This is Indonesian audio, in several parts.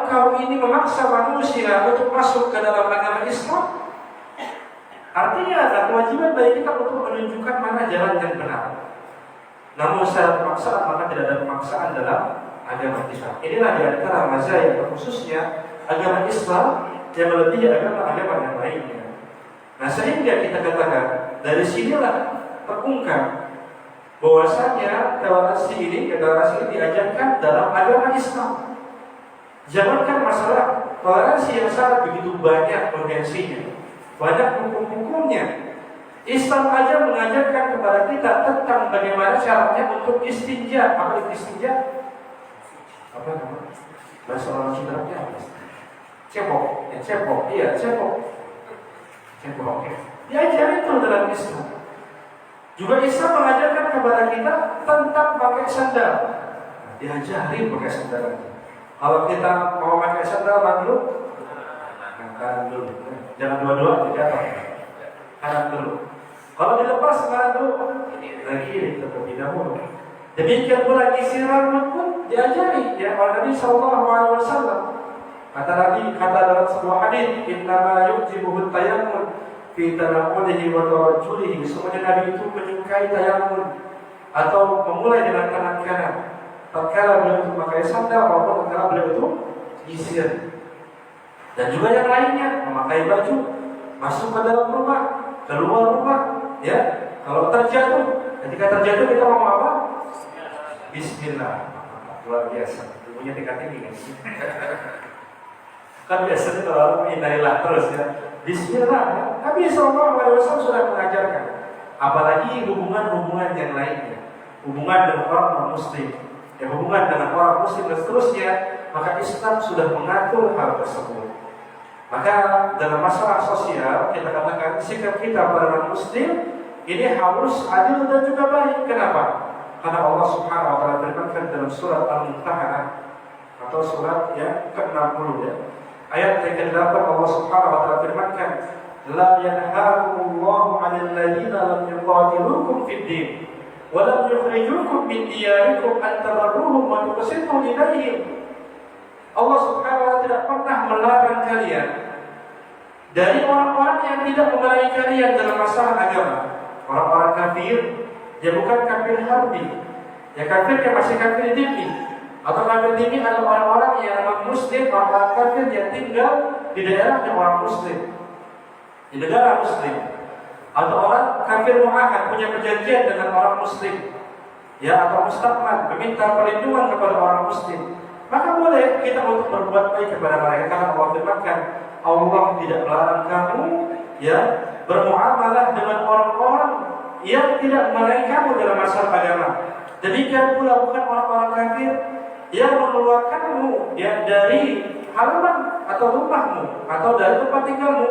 engkau ini memaksa manusia untuk masuk ke dalam agama Islam? Artinya ada kewajiban bagi kita untuk menunjukkan mana jalan yang benar. Namun secara pemaksaan maka tidak ada pemaksaan dalam agama kita. Inilah di antara mazhab khususnya agama Islam yang melebihi agama-agama yang lainnya. Nah, sehingga kita katakan dari sinilah terungkap bahwasanya deklarasi ini diajarkan dalam agama Islam. Jangankan masalah toleransi yang sangat begitu banyak potensinya, banyak hukum-hukumnya. Islam aja mengajarkan kepada kita tentang bagaimana caranya untuk istinja. Apa itu istinja? Apa namanya? Bahasa orang Cinanya apa? Cebok, ya cebok, iya cebok. Cebok, ya. Diajarin itu dalam Islam. Juga Islam mengajarkan kepada kita tentang pakai sandal. Diajarin pakai sandal. Kalau kita mau pakai sandal, dulu, kanan dulu. Jangan dua-dua, jadi apa? Kanan dulu. Kalau dilepas kanan dulu, lagi terlebih dahulu. Demikian pula isi rambut pun diajari ya oleh Nabi Sallallahu Alaihi Wasallam. Kata Nabi, kata dalam sebuah hadis, Innama yujibuhu tayammum fi tanawulihi wa tarajulihi. Semuanya Nabi itu menyukai tayammum atau memulai dengan tangan kanan. Tatkala beliau itu memakai sandal maupun tatkala beliau itu nyisir. Dan juga yang lainnya, memakai baju, masuk ke dalam rumah, keluar rumah, ya. Kalau terjatuh, ketika terjatuh kita ngomong apa? Bismillah. Luar biasa. Ilmunya tingkat tinggi kan? Kan biasanya kalau innalillah terus ya. Bismillah. Ya. Nabi SAW sudah mengajarkan. Apalagi hubungan-hubungan yang lainnya, hubungan dengan orang non-muslim, ya, hubungan dengan orang muslim dan seterusnya, maka Islam sudah mengatur hal tersebut. Maka dalam masalah sosial kita katakan sikap kita pada non-muslim ini harus adil dan juga baik. Kenapa? Karena Allah Subhanahu wa taala berfirman dalam surat Al-Mumtahanah atau surat yang ke-60 ya. Ayat yang ke-8 Allah Subhanahu wa taala firmankan, "La yanhaakumullahu 'anil ladzina lam yuqatilukum fid din wa lam yukhrijukum min diyarikum an tabarruhum wa tuqsitu ilaihim." Allah Subhanahu wa taala tidak pernah melarang kalian dari orang-orang yang tidak memerangi kalian dalam masalah agama. Orang-orang kafir, ya bukan kafir harbi, ya kafir yang masih kafir dhimmi. Atau kafir dhimmi adalah orang-orang yang non-muslim, orang-orang kafir yang tinggal di daerah yang orang muslim, di negara muslim. Atau orang kafir mu'ahad, punya perjanjian dengan orang muslim, ya, atau mustaqman, meminta perlindungan kepada orang muslim. Maka boleh kita untuk berbuat baik kepada mereka, karena Allah firmankan, Allah tidak melarang kamu ya bermuamalah dengan orang-orang yang tidak melayani kamu dalam masalah agama. Demikian pula bukan orang-orang kafir yang mengeluarkanmu ya dari halaman atau rumahmu atau dari tempat tinggalmu,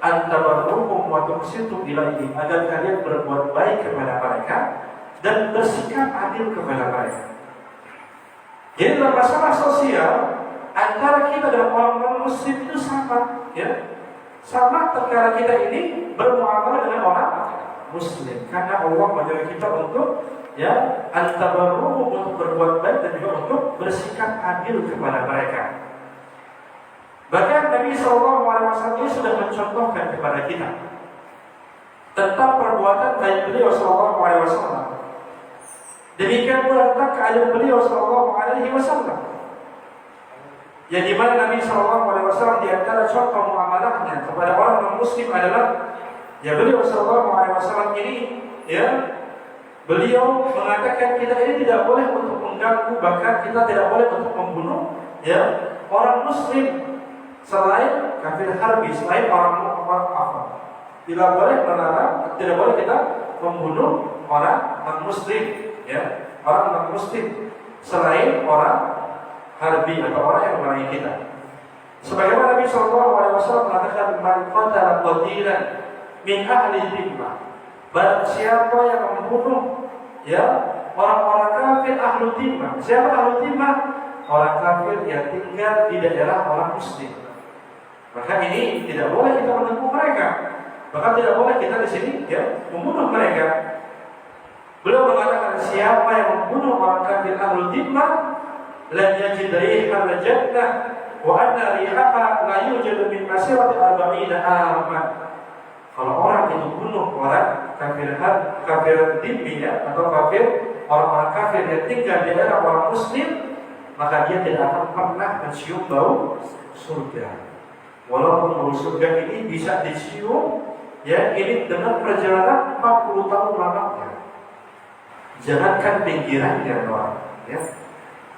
antabarruhum wa tuqsitu ilaihim, agar kalian berbuat baik kepada mereka dan bersikap adil kepada mereka. Jadi dalam masalah sosial antara kita dan orang-orang muslim itu sama, ya, sama terkala kita ini bermuamalah dengan orang muslim, karena Allah menjadikan kita untuk ya antabarruhum, untuk berbuat baik dan juga untuk bersikap adil kepada mereka. Bahkan Nabi SAW ini sudah mencontohkan kepada kita tentang perbuatan baik beliau SAW. Demikian pula tentang keadaan beliau SAW, yang dimana Nabi SAW di antara contoh muamalahnya kepada orang non-muslim adalah ya beliau SAW ini ya beliau mengatakan kita ini tidak boleh untuk mengganggu, bahkan kita tidak boleh untuk membunuh ya orang muslim selain kafir harbi, selain orang apa. Tidak boleh melarang, tidak boleh kita membunuh orang non-muslim, ya, orang non-muslim selain orang harbi atau orang yang memerangi kita. Sebagaimana Nabi SAW mengatakan, "Man qatala qatilan min ahli dhimmah." Barang siapa yang membunuh ya orang-orang kafir ahlu dhimmah. Siapa ahlu dhimmah? Orang kafir yang tinggal di daerah orang muslim. Maka ini tidak boleh kita mengganggu mereka. Bahkan tidak boleh kita di sini ya membunuh mereka. Beliau mengatakan siapa yang membunuh orang kafir ahlul dhimmah lan yajid rihal jannah wa anna rihaha la yujadu min masirati 40 aman. Kalau orang itu bunuh orang kafir dhimmi ya, atau kafir, orang-orang kafir yang tinggal di daerah orang muslim, maka dia tidak akan pernah mencium bau surga. Walaupun bau surga ini bisa dicium ya, ini dengan perjalanan 40 tahun lamanya. Jangankan pinggirannya doang ya,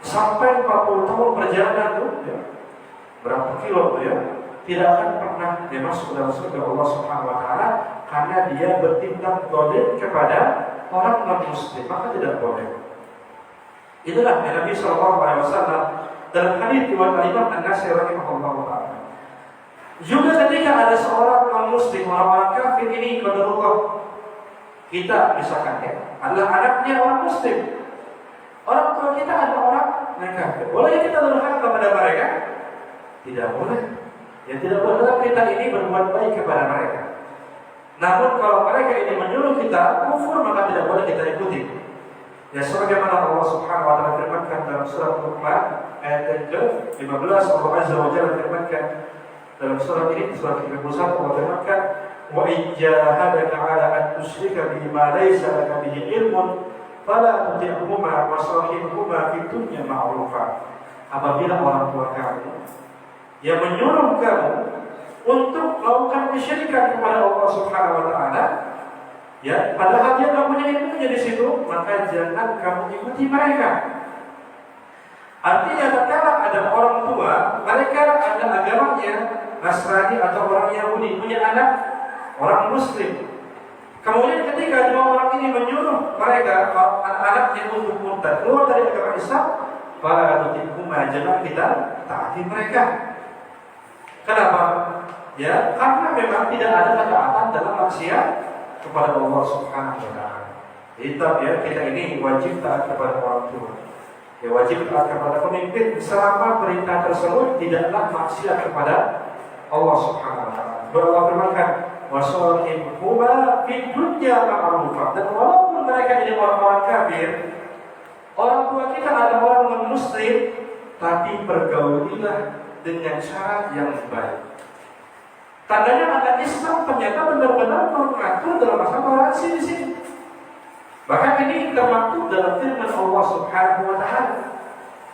sampai 40 tahun perjalanan tuh ya, berapa kilo tuh ya, tidak akan pernah dia masuk dalam surga Allah Subhanahu wa taala, karena dia bertindak zalim kepada orang non-muslim, maka tidak boleh. Itulah Nabi sallallahu alaihi wasallam dalam hadis riwayat Imam An-Nasai rahimahullah taala. Juga ketika ada seorang non-muslim, orang-orang kafir ini, qadarullah, kita misalkan ya, adalah anaknya orang muslim, orang tua kita adalah orang kafir, boleh kita durhaka kepada mereka? Tidak boleh. Ya tidak boleh kita ini berbuat baik kepada mereka. Namun kalau mereka ini menyuruh kita kufur, maka tidak boleh kita ikuti. Ya sebagaimana Allah Subhanahu wa taala firmankan dalam surah Luqman ayat yang ke-15, Allah Azza wa Jalla firmankan dalam surah ini, surah 31, Allah firmankan, wa in jahadaka 'ala an tusyrika bima laysa laka bihi ilmun fala tuti'huma wa sahibhuma fid dunya ma'rufa. Apabila orang tua kamu yang menyuruh kamu untuk melakukan kesyirikan kepada Allah Subhanahu wa taala, ya, padahal dia tidak punya ilmunya di situ, maka jangan kamu ikuti mereka. Artinya tatkala ada orang tua, mereka ada agamanya Nasrani atau orang Yahudi, punya anak orang Muslim. Kemudian ketika dua orang ini menyuruh mereka anak-anaknya untuk murtad keluar dari agama Islam, fala tuti'huma, jangan kita taati mereka. Kenapa? Ya, karena memang tidak ada ketaatan dalam maksiat kepada Allah Subhanahu wa taala. Jadi ya, kita ini wajib taat kepada orang tua. Ya, wajib taat kepada pemimpin selama perintah tersebut tidaklah maksiat kepada Allah Subhanahu wa taala. Allah firmankan, "Wasahibhuma fid dunya ma'rufa." Dan walaupun mereka ini orang-orang kafir, orang tua kita adalah orang non-muslim, tapi pergaulilah dengan cara yang baik. Tandanya anak Islam ternyata benar-benar mengatur dalam masalah toleransi di sini. Bahkan ini termaktub dalam firman Allah Subhanahu wa taala.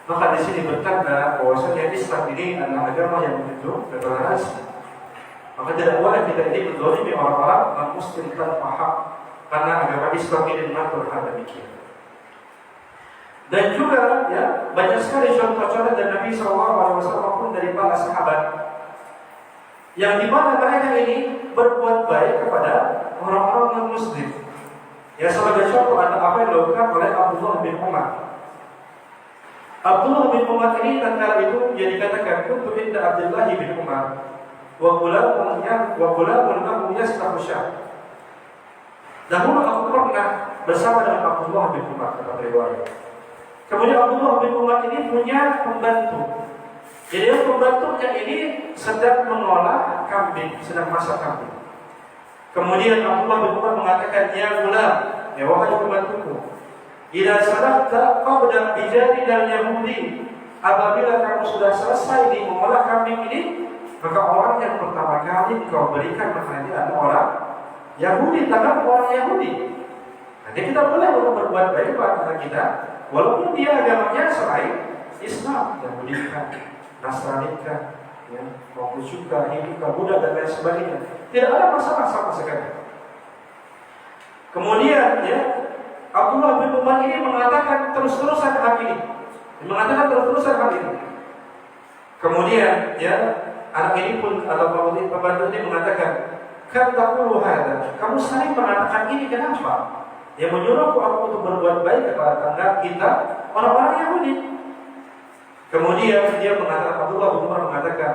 Maka di sini bertanda bahwasanya Islam ini adalah agama yang menuju toleransi. Maka tidak boleh kita ini menzalimi orang-orang non-muslim tanpa hak, karena agama Islam ini mengatur hal demikian. Dan juga ya, banyak sekali contoh-contoh dari Nabi SAW maupun dari para sahabat yang dimana mereka ini berbuat baik kepada orang-orang non-muslim. Ya, sebagai contoh ada apa yang dilakukan oleh Abdullah bin Umar. Abdullah bin Umar ini tatkala itu dia dikatakan kuntu inda Abdullah bin Umar wa ghulamun lahu yastahu syah. Dahulu aku pernah bersama dengan Abdullah bin Umar, kata riwayat. Kemudian Abdullah bin Umar ini punya pembantu. Jadi pembantunya ini sedang mengolah kambing, sedang masak kambing. Kemudian Abdullah bin Umar mengatakan, "Ya gulam, ya wahai pembantuku, idza sadaqta qabla bijadi dan Yahudi." Apabila kamu sudah selesai di mengolah kambing ini, maka orang yang pertama kali kau berikan makanan adalah orang Yahudi, tangan orang Yahudi. Nanti kita boleh untuk berbuat baik kepada kita, walaupun dia agamanya selain Islam, Yahudi kan, Nasrani kan, ya, Konghucu kan, Hindu kan, Buddha dan lain sebagainya. Tidak ada masalah sama sekali. Kemudian ya, Abdullah bin Umar ini mengatakan terus-terusan hal ini. Kemudian ya, anak ini pun atau pembantu ini mengatakan, "Kan taqulu hadza." Kamu sering mengatakan ini kenapa? Yang menyuruhku aku untuk berbuat baik kepada tetangga kita, orang-orang Yahudi. Kemudian dia mengatakan, Abdullah bin Umar mengatakan,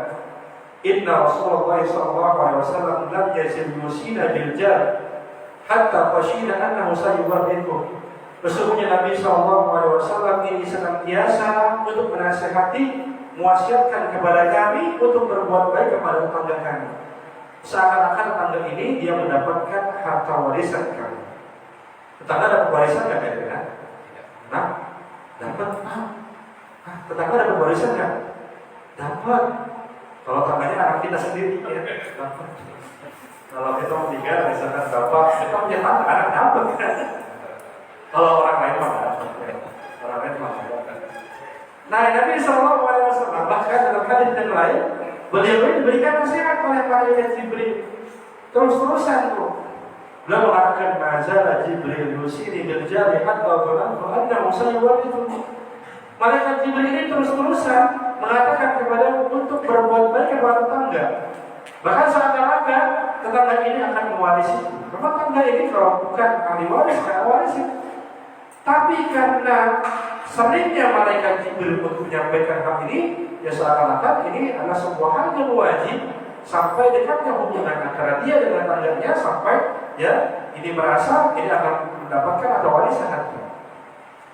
"Inna Rasulullah sallallahu alaihi wasallam lam yazil yusina bil jar hatta khashina annahu sayubarriku." Sesungguhnya Nabi sallallahu alaihi wasallam ini senantiasa untuk menasihati, mewasiatkan kepada kami untuk berbuat baik kepada tetangga kami. Seakan-akan tetangga ini dia mendapatkan harta warisan kami. Tetangga dapat warisan nggak kan? Nah, dapat. Tetangga dapat warisan kan? Dapat. Kalau tangganya anak kita sendiri ya, dapat. Kalau kita mau tinggal, misalkan bapak, kita punya tangga, anak dapat kan? Kalau orang lain mah dapat. Orang lain mah dapat. Nah, Nabi SAW bahkan dalam hadis yang lain, beliau ini diberikan nasihat oleh malaikat Jibril. Terus-terusan tuh. Beliau mengatakan mazala Jibril yusini bil jari hatta dhanantu annahu sayuwarithu. Malaikat Jibril ini terus-terusan mengatakan kepada untuk berbuat baik kepada tetangga. Bahkan seakan-akan tetangga ini akan mewarisi. Memang tetangga ini kalau bukan ahli waris, kan waris. Tapi karena seringnya malaikat Jibril untuk menyampaikan hal ini, ya seakan-akan ini adalah sebuah hal yang wajib sampai dekatnya hubungan antara dia dengan tetangganya sampai ya ini merasa ini akan mendapatkan atau warisan harta.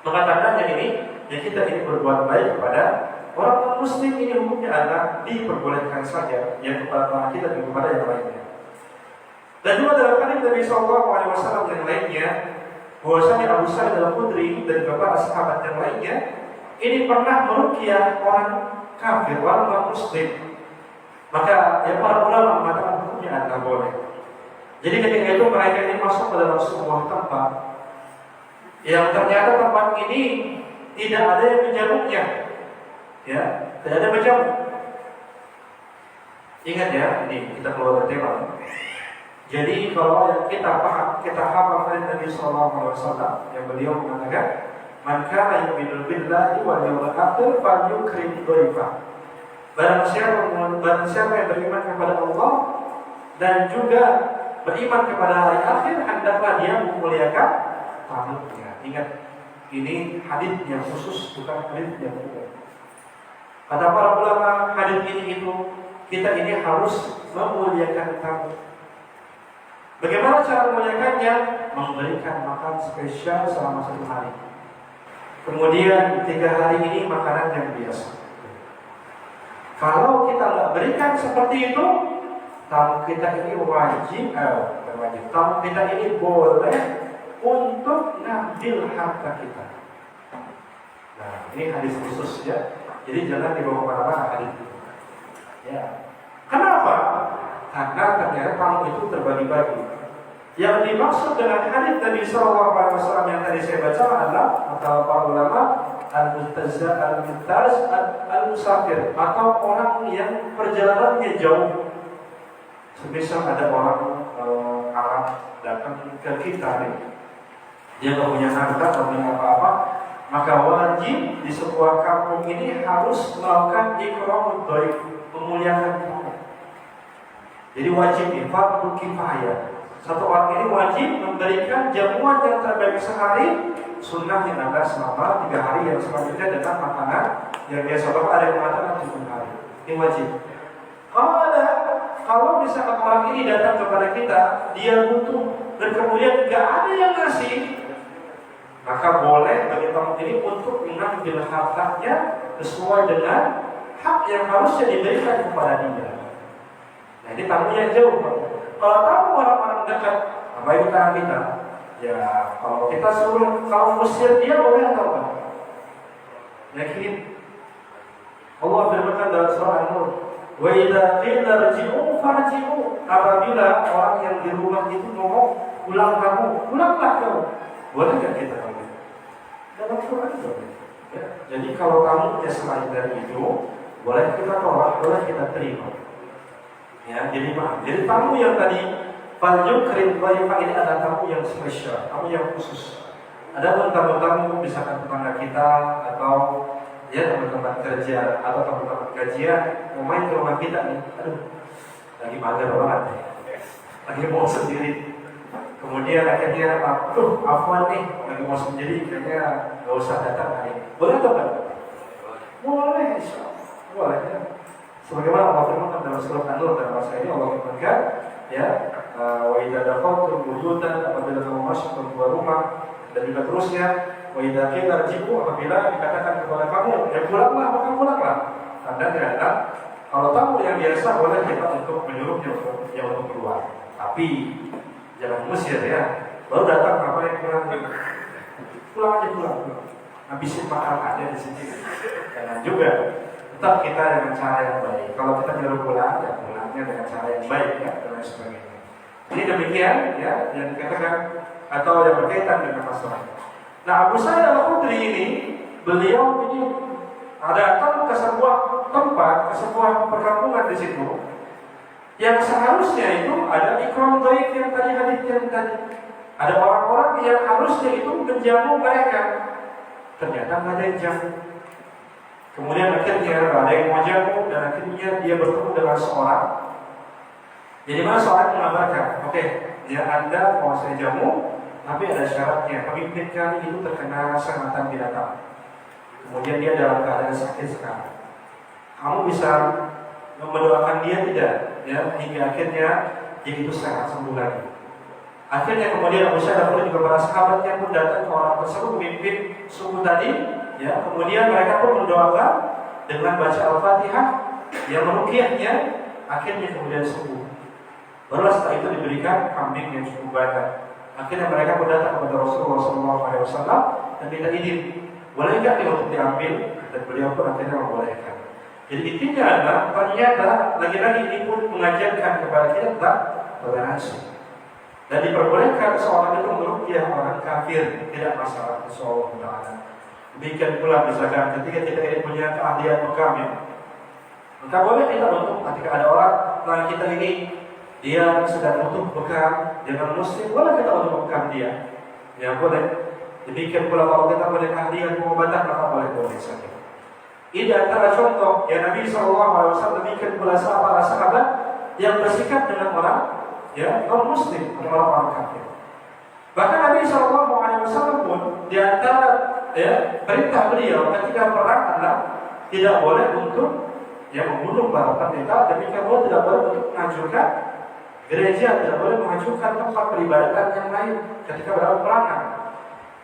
Maka tandanya ini ya kita ini berbuat baik kepada orang muslim ini hukumnya adalah diperbolehkan saja yang kepada kita dan kepada yang lainnya. Dan juga dalam hadis Nabi SAW yang lainnya, bahwasanya Abu Sa'id Al-Khudri dan beberapa sahabat yang lainnya ini pernah meruqyah orang kafir, orang non-muslim. Maka ya para ulama mengatakan hukumnya adalah boleh. Jadi ketika itu mereka ini masuk ke dalam sebuah tempat yang ternyata tempat ini tidak ada yang menjamuknya, ya, tidak ada menjamuk. Ingat ya, ini kita keluar dari tema. Jadi kalau yang kita paham, kita hafal dari Nabi SAW yang beliau mengatakan, "Man kana yu'minu billahi wal yawmil akhir falyukrim dhaifa." Barang siapa yang beriman kepada Allah dan juga beriman kepada hari akhir, hendaklah dia memuliakan tamunya. Ingat, ini hadis yang khusus, bukan hadis yang umum. Kata para ulama, hadis ini itu kita ini harus memuliakan tamu. Bagaimana cara memuliakannya? Memberikan makan spesial selama 1 hari. Kemudian 3 hari ini makanan yang biasa. Kalau kita nggak berikan seperti itu, tamu kita ini wajib, tamu kita ini boleh untuk ngambil harta kita. Nah, ini hadis khusus ya. Jadi jangan dibawa kemana-mana hadis itu. Ya. Kenapa? Karena ternyata tamu itu terbagi-bagi. Yang dimaksud dengan hadis Nabi SAW yang tadi saya baca adalah atau para ulama al-muttaz al-musafir atau orang yang perjalanannya jauh. Semisal ada orang Arab datang ke kita nih, dia nggak punya harta, nggak punya apa-apa, maka wajib di sebuah kampung ini harus melakukan ikramud dhaif, memuliakan tamu. Jadi wajib fardu kifayah. Satu orang ini wajib memberikan jamuan yang terbaik sehari, sunnah yang ada selama 3 hari yang selanjutnya dengan makanan yang biasa. Bapak ada yang mengatakan 7 hari. Ini wajib. Kalau misalkan orang ini datang kepada kita, dia butuh dan kemudian nggak ada yang ngasih, maka boleh bagi tamu ini untuk mengambil hartanya sesuai dengan hak yang harusnya diberikan kepada dia. Nah, ini tamunya jauh. Kalau tamu orang-orang dekat, apa itu tangan kita? Ya, kalau kita suruh kaum musir dia boleh atau enggak? Yakin? Allah berfirman dalam surah An-Nur, "Wa idza qila irji'u farji'u." Apabila orang yang di rumah itu ngomong, "Pulang kamu, pulanglah kamu." Boleh enggak kita ngomong? Dalam Quran boleh. Ya, jadi kalau kamu selain dari itu, boleh kita tolak, boleh kita terima. Ya, jadi maaf. Jadi tamu yang tadi falyukrim dhaifa ini adalah tamu yang spesial, tamu yang khusus. Ada pun tamu-tamu misalkan tetangga kita atau ya teman-teman kerja atau teman-teman gajian mau main ke rumah kita nih, aduh lagi mager banget, lagi mau sendiri. Kemudian akhirnya, afwan nih, lagi mau sendiri, kayaknya nggak usah datang hari ini. Boleh atau enggak? Boleh, insyaallah. Boleh ya. Sebagaimana Allah firman dalam surah An-Nur dalam masa ini Allah firmankan, ya, wa idza dakhaltum buyutan, apabila kamu masuk ke sebuah rumah, dan juga terusnya, wa idza qila irji'u, apabila dikatakan kepada kamu, ya pulanglah, maka pulanglah. Tandanya adalah kalau tamu yang biasa boleh kita untuk menyuruhnya untuk keluar. Tapi jangan musir ya. Baru datang apa yang pulang aja pulang. Habisin makan ada di sini. Jangan juga. tetap kita dengan cara yang baik. Kalau kita nyuruh pulang, ya pulangnya dengan cara yang baik ya, dan lain sebagainya. Ini demikian ya yang dikatakan atau yang berkaitan dengan masalah. Nah, Abu Sa'id Al-Khudri ini, beliau ini datang ke sebuah tempat, ke sebuah perkampungan di situ, yang seharusnya itu ada ikram dhaif yang tadi hadis yang tadi. Ada orang-orang yang harusnya itu menjamu mereka, ternyata nggak ada yang jamu. Kemudian akhirnya ada yang mau jamu dan akhirnya dia bertemu dengan seorang. Jadi mana seorang mengabarkan, oke, ya Anda mau saya jamu, tapi ada syaratnya. Pemimpin kami itu terkena sengatan binatang. Kemudian dia dalam keadaan sakit sekarang. Kamu bisa mendoakan dia tidak? Ya, hingga akhirnya dia itu sehat sembuh lagi. Akhirnya kemudian Abu Sa'id Al-Khudri juga para sahabatnya pun datang ke orang tersebut, pemimpin suku tadi. Ya, kemudian mereka pun mendoakan dengan baca Al-Fatihah yang meruqyahnya, akhirnya kemudian sembuh. Barulah setelah itu diberikan kambing yang cukup banyak. Akhirnya mereka pun datang kepada Rasulullah SAW dan minta izin, boleh nggak dia untuk diambil? Dan beliau pun akhirnya membolehkan. Jadi intinya adalah ternyata lagi-lagi ini pun mengajarkan kepada kita tentang toleransi. Dan diperbolehkan seorang itu meruqyah orang kafir, tidak masalah, insyaallah taala. Demikian pula misalkan ketika kita ini punya keahlian bekam, maka boleh kita untuk ketika ada orang lain kita ini dia sedang butuh bekam dengan muslim, boleh kita untuk bekam dia. Ya boleh. Demikian pula kalau kita punya keahlian pengobatan, maka boleh saja. Ini antara contoh yang Nabi SAW demikian pula para sahabat yang bersikap dengan orang ya non muslim atau orang kafir. Bahkan Nabi SAW pun di antara ya perintah beliau ketika perang adalah tidak boleh untuk ya membunuh para pendeta, demikian pula tidak boleh untuk menghancurkan gereja, tidak boleh menghancurkan tempat peribadatan yang lain ketika berada perangan.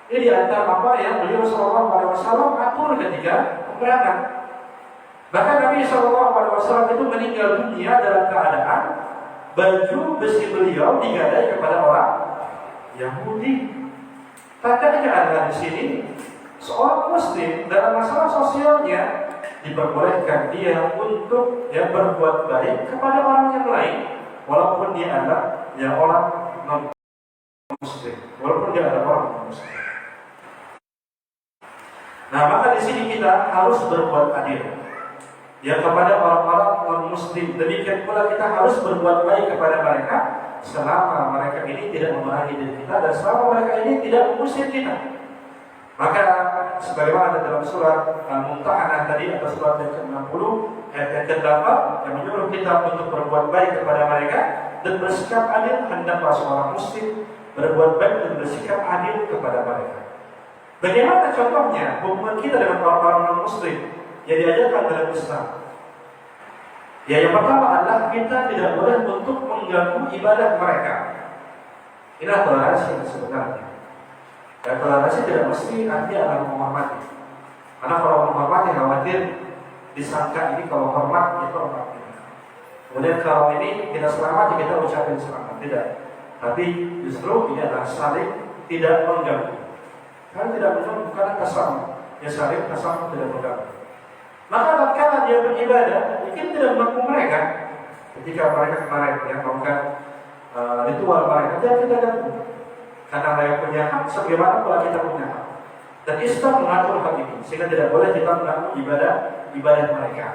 Ini di antara apa yang beliau SAW atur ketika peperangan. Bahkan Nabi SAW itu meninggal dunia dalam keadaan baju besi beliau digadai kepada orang Yahudi. Tandanya adalah di sini seorang Muslim dalam masalah sosialnya diperbolehkan dia untuk ya berbuat baik kepada orang yang lain, walaupun dia adalah ya orang non Muslim, walaupun dia adalah orang non Muslim. Nah, maka di sini kita harus berbuat adil ya kepada orang-orang non-muslim. Demikian pula kita harus berbuat baik kepada mereka selama mereka ini tidak memarahi diri kita dan selama mereka ini tidak mengusir kita. Maka sebagaimana dalam surat Al-Mumtahanah tadi atau surat yang ke-60 ayat yang ke-8 yang menyuruh kita untuk berbuat baik kepada mereka dan bersikap adil, hendaklah seorang muslim berbuat baik dan bersikap adil kepada mereka. Bagaimana contohnya hubungan kita dengan orang-orang non-muslim yang diajarkan dalam Islam? Ya, yang pertama adalah kita tidak boleh untuk mengganggu ibadah mereka. Inilah toleransi yang sebenarnya. Dan toleransi tidak mesti artinya adalah menghormati. Karena kalau menghormati khawatir disangka ini kalau hormat itu hormat kita. Kemudian kalau ini kita selamat, kita ucapin selamat, tidak. Tapi justru ini adalah saling tidak mengganggu. Karena tidak mengganggu karena kasam, ya saling kasam tidak mengganggu. Maka tatkala dia beribadah, mungkin tidak mengganggu mereka. Ketika mereka kemarin yang melakukan ritual mereka, jangan kita ganggu. Karena mereka punya hak, sebagaimana pula kita punya hak. Dan Islam mengatur hal ini, sehingga tidak boleh kita mengganggu ibadah mereka.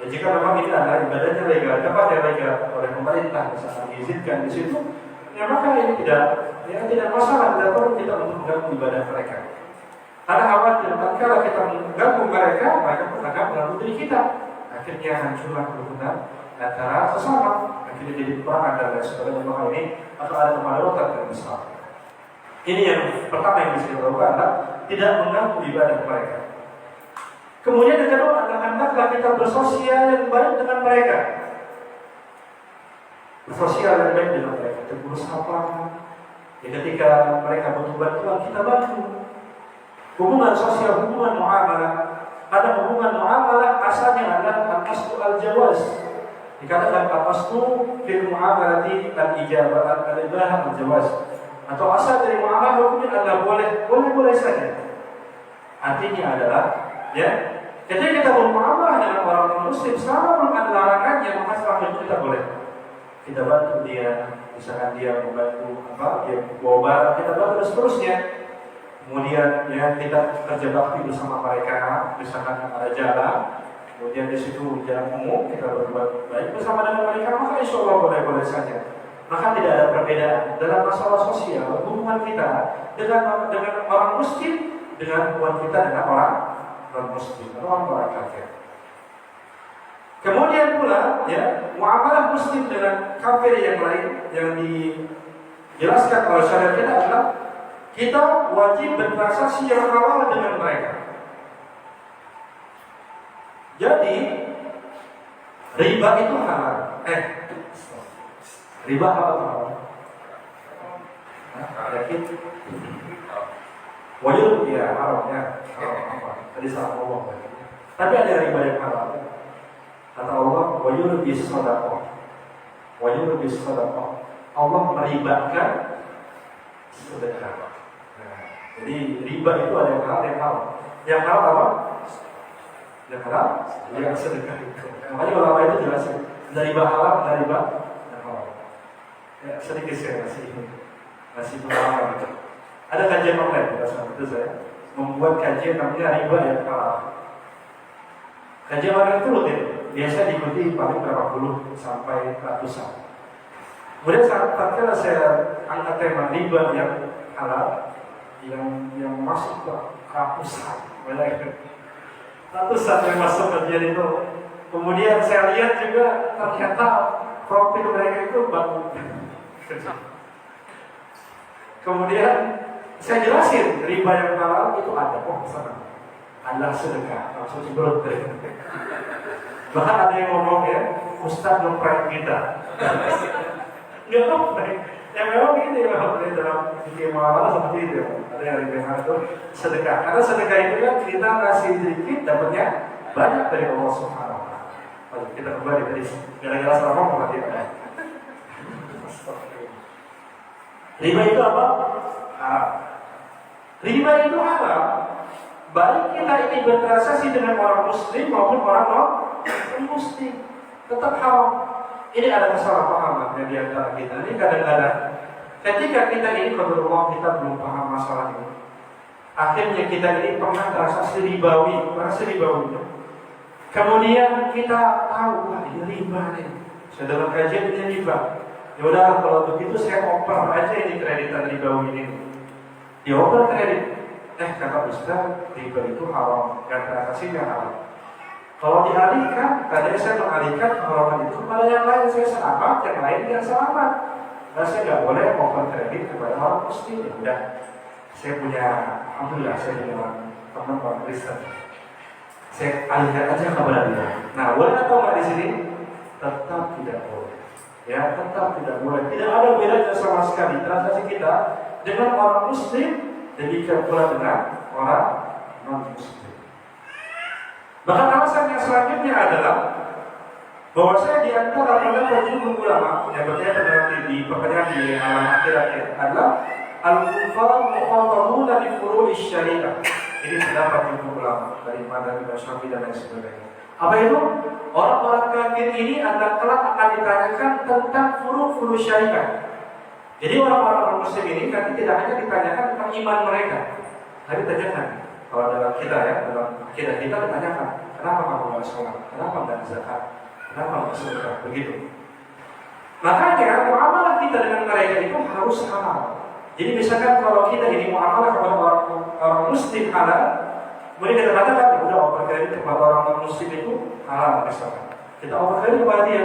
Ya, jika memang ini adalah ibadahnya legal, dapat yang legal oleh pemerintah, misalnya diizinkan di situ, ya maka ini tidak masalah, tidak perlu kita untuk mengganggu ibadah mereka. Karena khawatir, tatkala kita mengganggu mereka pun akan mengganggu diri kita. Akhirnya hancurlah kerukunan antara sesama, akhirnya jadi peperangan dan lain sebagainya. Maka ini atau ada kemadharatan yang besar. Ini yang pertama yang bisa dilakukan adalah tidak mengganggu ibadah mereka. Kemudian yang kedua adalah hendaklah kita bersosial yang baik dengan mereka. Bersosial yang baik dengan mereka, tegur sapa. Ya, ketika mereka butuh bantuan kita bantu. Hubungan sosial, hubungan muamalah. Ada hubungan muamalah asalnya adalah al-aslu al-jawaz. Dikatakan al-aslu fil muamalati al-ijabah al-ibahah al-jawaz. Atau asal dari muamalah hukumnya adalah boleh saja. Artinya adalah ya Ketika kita bermuamalah dengan orang non-muslim, selama belum ada larangannya, maka selama itu kita boleh. Kita bantu dia, misalkan dia membantu dia bawa barang, kita bantu dan seterusnya. Kemudian ya kita kerja bakti bersama mereka, misalkan ada jalan, kemudian di situ jalan umum kita berbuat baik bersama dengan mereka, maka insya Allah boleh-boleh saja. Maka tidak ada perbedaan dalam masalah sosial hubungan kita dengan orang muslim dengan hubungan kita dengan orang non-muslim atau orang kafir. Kemudian pula ya muamalah muslim dengan kafir yang lain yang dijelaskan oleh syariat kita adalah kita wajib bertransaksi yang halal dengan mereka. Jadi riba itu halal. Riba halal. Yakin? Wajib ya haram ya. Tadi salah ngomong. Tapi ada riba yang halal. Kata Allah, wajib bis-shadaqah. Wajib bis-shadaqah. Allah meribakan sedekah. Jadi riba itu ada yang halal, yang haram. Yang halal apa? Yang halal, yang sedekah itu. Makanya ulama itu jelasin, dari riba halal, dari riba yang haram. Ya, sedikit saya masih pengalaman. Ada kajian online pada saat itu saya membuat kajian namanya riba yang halal. Kajian online itu rutin, biasa diikuti paling berapa puluh sampai ratusan. Kemudian saat tatkala saya angkat tema riba yang halal, yang masuk ke ratusan, ratusan yang masuk kajian itu. Kemudian saya lihat juga ternyata profil mereka itu bagus. Kemudian saya jelasin riba yang halal itu ada kok sana. Adalah sedekah, langsung sebelum bahkan ada yang ngomong ya, Ustaz ngeprank kita. Nggak ngeprank. Yang memang ini dalam fikih muamalah seperti itu. Ada yang riba itu sedekah. Karena sedekah itu kan kita kasih sedikit dapatnya banyak dari Allah Subhanahu wa taala. Kita kembali tadi gara-gara salah ngomong tadi. Riba itu apa? Haram. Riba itu haram. Baik kita ini bertransaksi dengan orang muslim maupun orang non-muslim, tetap haram. Ini ada kesalahpahaman di antara kita. Ini kadang-kadang ketika kita ini Allah kita belum paham masalah ini. Akhirnya kita ini pernah transaksi ribawi, kemudian kita tahu ini riba nih. Dalam kajian ini riba. Ya udah kalau begitu saya oper aja ini kreditan ribawi ini. Dioper kredit. Kata Ustaz, riba itu haram, dan transaksinya haram. Kalau dialihkan, tadi saya mengalihkan keharaman itu kepada yang lain, saya selamat, yang lain yang selamat. Dan saya nggak boleh open kredit kepada orang muslim. Ya udah, saya punya, alhamdulillah saya punya teman orang Kristen. Saya alihkan aja kepada dia. Nah, boleh atau nggak di sini? Tetap tidak boleh. Ya, tetap tidak boleh. Tidak ada bedanya sama sekali transaksi kita dengan orang muslim. Demikian pula dengan orang non-muslim. Bahkan alasan yang selanjutnya adalah bahwa saya di antara pendapat jumhur ulama yang berkaitan dengan di pekerjaan di alam akhirat adalah al-kufar mukhatabuna bi furu'i syariah. Ini pendapat jumhur ulama dari Madzhab Syafi'i dan lain sebagainya. Apa itu? Orang-orang kafir ini akan kelak akan ditanyakan tentang furu' syariah. Jadi orang-orang muslim ini nanti tidak hanya ditanyakan tentang iman mereka, tapi ditanyakan kalau dalam kita ya, dalam akidah kita ditanyakan kenapa kamu nggak sholat, kenapa nggak zakat, kenapa nggak sedekah, begitu. Makanya muamalah kita dengan mereka itu harus halal. Jadi misalkan kalau kita ini muamalah kepada orang muslim halal, kemudian kita katakan udah oper kredit kepada orang non muslim itu halal misalkan. Kita oper kredit kepada dia,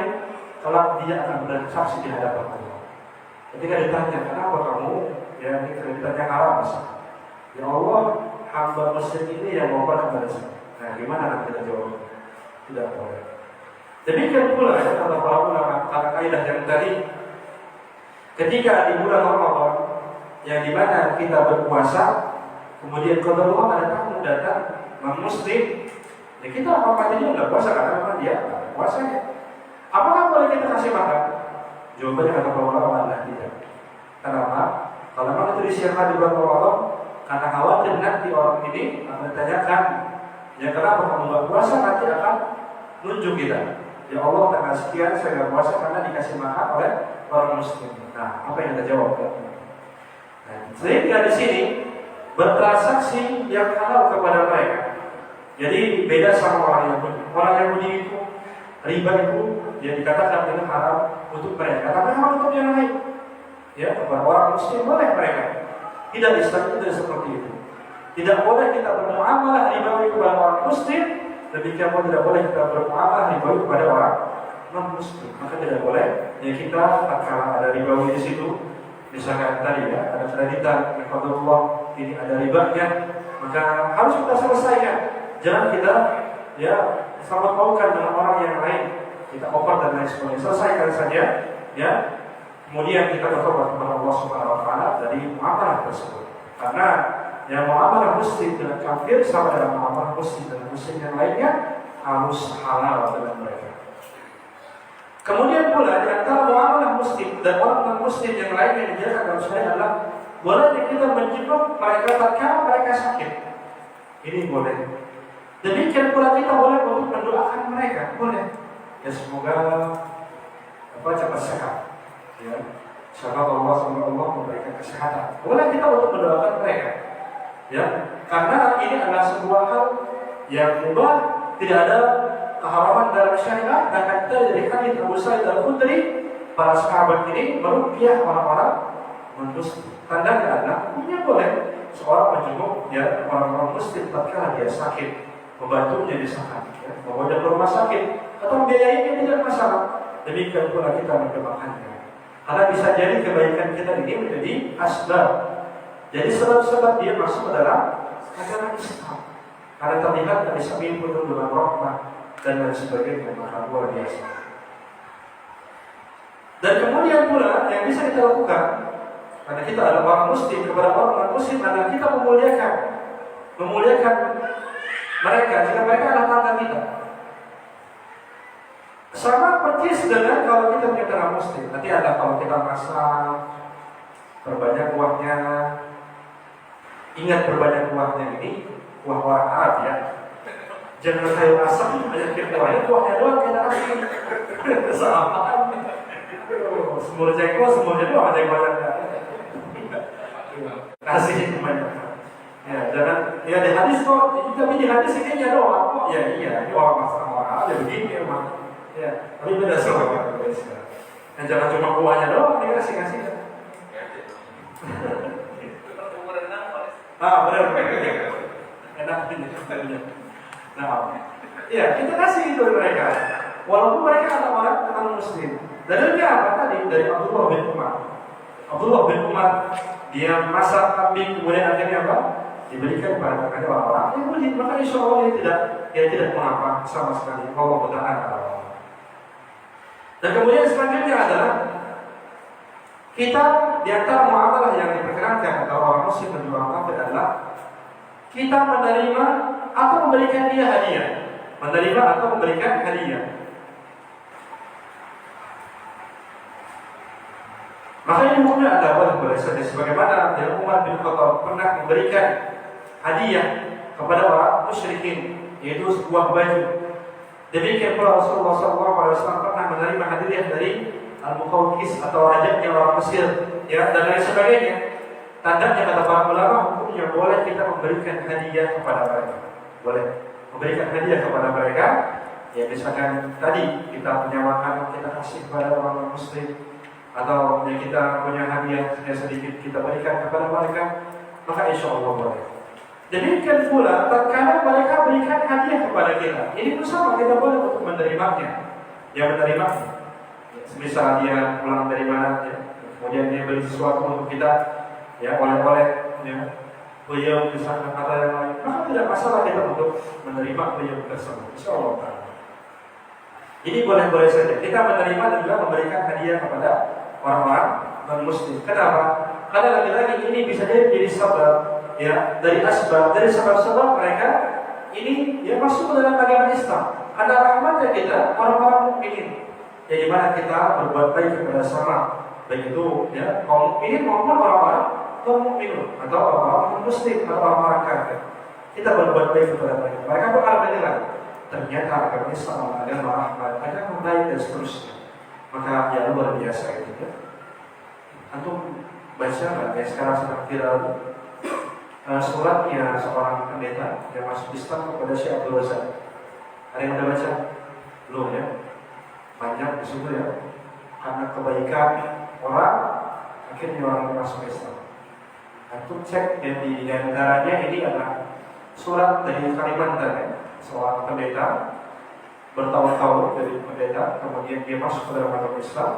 kalau dia akan bersaksi di hadapan Allah. Ketika ditanya, kenapa kamu ya ini kreditannya haram? Ya Allah, hamba muslim ini yang mau kepada saya. Nah, gimana nanti kita jawab? Tidak boleh. Demikian pula ya, kata para ulama, kata kaidah yang tadi, ketika di bulan Ramadan, yang dimana kita berpuasa, kemudian kalau ada tamu datang non-muslim, ya kita hormati dia nggak puasa karena memang dia nggak puasanya. Apakah boleh kita kasih makan? Jawabannya kata para ulama adalah tidak. Kenapa? Kalau memang itu disiarkan di bulan Ramadan, karena khawatir nanti orang ini akan ditanyakan Ya kenapa kamu nggak puasa, nanti akan nunjuk kita. Ya Allah tanggal sekian saya nggak puasa karena dikasih makan oleh orang muslim. Nah, apa yang kita jawab? Nah, sehingga di sini bertransaksi yang halal kepada mereka. Jadi beda sama orang Yahudi. Orang Yahudi itu riba itu ya dikatakan dengan haram untuk mereka, tapi haram untuk yang lain. Ya, kepada orang muslim boleh mereka. Tidak, Islam tidak seperti itu. Tidak boleh kita bermuamalah ribawi kepada orang muslim, demikian pun tidak boleh kita bermuamalah ribawi kepada orang non muslim. Maka tidak boleh ya kita kalau ada ribawi di situ, misalkan tadi ya ada kreditan, Allah ini ada ribanya, maka harus kita selesaikan. Jangan kita ya sama paukan dengan orang yang lain, kita oper dan lain sebagainya. Selesaikan saja, ya. Kemudian kita bertobat kepada Allah Subhanahu Wa Taala dari muamalah tersebut. Karena yang muamalah muslim dengan kafir sama dengan muamalah muslim dengan muslim yang lainnya harus halal dengan mereka. Kemudian pula di antara muamalah muslim dan orang non muslim yang lain yang dijelaskan dalam syariat adalah boleh kita menjenguk mereka tatkala mereka sakit. Ini boleh. Demikian pula kita boleh untuk mendoakan mereka, boleh. Ya semoga cepat sehat. Ya, insyaallah Allah memberikan kesehatan. Boleh kita untuk mendoakan mereka. Ya, karena ini adalah sebuah hal yang mubah, tidak ada keharaman dalam syariat. Dan kita dari hadits Abu Sa'id Al-Khudri, para sahabat ini meruqyah orang-orang non-muslim. Tandanya adalah punya boleh seorang menjenguk ya orang-orang muslim tatkala dia sakit, membantunya di sana, ya, membawa ke rumah sakit atau membiayainya tidak masalah. Demikian pula kita mendoakannya. Karena bisa jadi kebaikan kita ini menjadi asbab. Jadi sebab-sebab dia masuk dalam agama Islam. Karena terlihat dari samping penuh dengan rahmat dan lain sebagainya, maka luar biasa. Dan kemudian pula yang bisa kita lakukan, karena kita adalah orang muslim kepada orang non-muslim adalah kita memuliakan mereka jika mereka adalah tetangga kita. Sama persis dengan kalau kita punya tetangga muslim. Nanti ada kalau kita masak, berbanyak kuahnya. Ingat berbanyak kuahnya ini kuah orang Arab ya. Jangan sayur asam banyak kuahnya doang kita kasih. Sama. Semur jengkol, semur jengkol ada yang banyak. Kasih banyak. Ya, jangan ya di hadis kok, tapi di hadis ini ya doang kok. Ya iya, ini orang masak orang Arab ya begini memang. Ya, tapi beda sama orang Indonesia. Dan jangan cuma kuahnya doang dikasih. Benar. Enak ini. Nah, ya kita kasih itu mereka. Walaupun mereka adalah orang non-muslim. Dalilnya apa tadi? Dari Abdullah bin Umar. Abdullah bin Umar dia masak kambing kemudian akhirnya apa? Diberikan kepada orang-orang Yahudi. Maka insya Allah dia tidak mengapa sama sekali. Allah Taala. Dan kemudian selanjutnya adalah kita di antara muamalah yang diperkenankan atau orang muslim dan orang kafir adalah kita menerima atau memberikan dia hadiah. Menerima atau memberikan hadiah. Maka ini hukumnya adalah boleh saja. Sebagaimana yang Umar bin Khattab pernah memberikan hadiah kepada orang musyrikin, yaitu sebuah baju. Demikian pula Rasulullah SAW pernah menerima hadiah dari Al-Muqawqis atau rajanya orang Mesir, ya, dan lain sebagainya. Tandanya kata para ulama hukumnya boleh kita memberikan hadiah kepada mereka. Boleh memberikan hadiah kepada mereka. Ya misalkan tadi kita punya makanan kita kasih kepada orang muslim, atau ya, kita punya hadiah sedikit kita berikan kepada mereka, maka insya Allah boleh. Demikian pula tatkala mereka berikan hadiah kepada kita, ini pun sama kita boleh untuk menerimanya. Ya menerimanya. Misal dia pulang dari mana, ya, kemudian dia beli sesuatu untuk kita, ya oleh-oleh, ya, beliau misalkan kata yang lain, maka tidak masalah kita untuk menerima beliau tersebut. Insya Allah. Ini boleh-boleh saja kita menerima dan juga memberikan hadiah kepada orang-orang non-muslim. Kenapa? Karena lagi-lagi ini bisa jadi sebab, ya, dari asbab, dari sebab-sebab mereka ini ya masuk ke dalam agama Islam. Ada rahmatnya kita orang-orang mukminin. Ya dimana kita berbuat baik kepada sama, baik itu ya kaum mukminin maupun orang-orang non mukmin atau orang-orang muslim atau orang-orang kafir. kita berbuat baik kepada mereka. Mereka berharap menilai, ternyata agama Islam agama rahmat, agama baik dan seterusnya. Maka ya luar biasa gitu ya. Antum baca nggak ya sekarang sedang viral suratnya seorang pendeta yang masuk Islam kepada Syekh Abdul Razak. Ada yang udah baca? Belum ya? Banyak di situ ya. Karena kebaikan orang, akhirnya orang yang masuk Islam. Antum cek ya, di negaranya ini adalah surat dari Kalimantan ya. Seorang pendeta bertahun-tahun dari pendeta, kemudian dia masuk ke dalam agama Islam,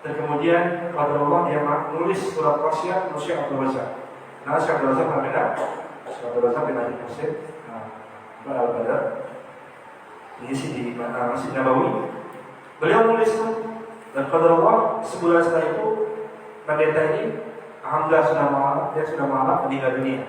dan kemudian pada Allah dia menulis surat wasiat Syekh Abdul Razak. Nah, Syekh Abdul Razak berbeda. Syekh Abdul Razak bin Ali Masjid Al-Badar diisi di Masjid Nabawi. Beliau menulis, dan pada Allah sebulan setelah itu pendeta ini alhamdulillah sudah malam meninggal dunia.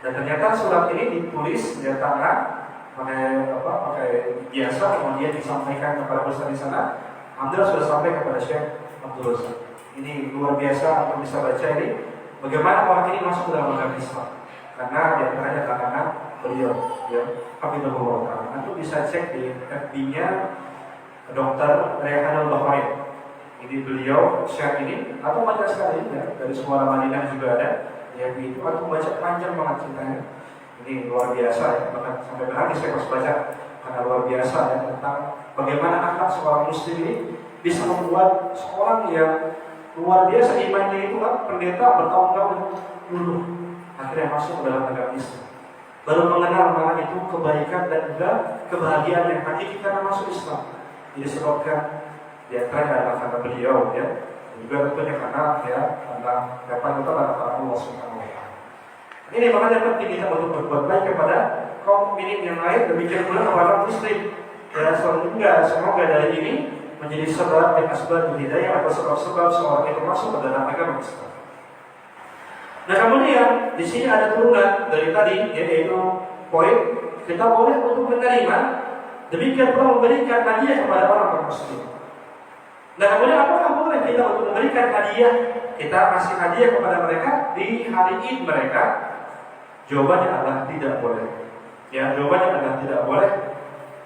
Dan ternyata surat ini ditulis di tangan pakai biasa, kemudian disampaikan kepada ustaz di sana. Alhamdulillah sudah sampai kepada Syekh Abdul Razak. Ini luar biasa, aku bisa baca ini bagaimana orang ini masuk ke dalam agama Islam. Karena di antaranya karena beliau, ya, Hafizahullah Ta'ala. Nanti bisa cek di FB-nya Dr. Rehan Al-Bahrain. Ini beliau, Syekh ini, atau banyak sekali ya, dari Suara Madinah juga ada. Ya, itu aku baca panjang banget ceritanya. Ini luar biasa ya, bahkan sampai berhenti saya harus baca karena luar biasa ya tentang bagaimana akhlak seorang muslim ini bisa membuat seorang yang luar biasa imannya itu kan pendeta bertahun-tahun dulu akhirnya masuk ke dalam agama Islam, baru mengenal mana itu kebaikan dan juga kebahagiaan yang hakiki karena masuk Islam. Jadi disebabkan di antaranya adalah karena beliau ya, juga tentunya karena dapat itu adalah Allah Subhanahu wa Ta'ala. Ini makanya penting kita untuk berbuat baik kepada kaum mukminin yang lain, demikian pula kepada muslim. Ya, semoga dari ini menjadi sebab dan asbab hidayah atau sebab-sebab seorang itu masuk ke dalam agama Islam. Nah, kemudian di sini ada turunan dari tadi, yaitu poin kita boleh untuk menerima, demikian pula memberikan hadiah kepada orang muslim. Nah, kemudian apakah boleh kita untuk memberikan hadiah? Kita kasih hadiah kepada mereka di hari Id mereka? Jawabannya adalah tidak boleh. Ya, jawabannya adalah tidak boleh.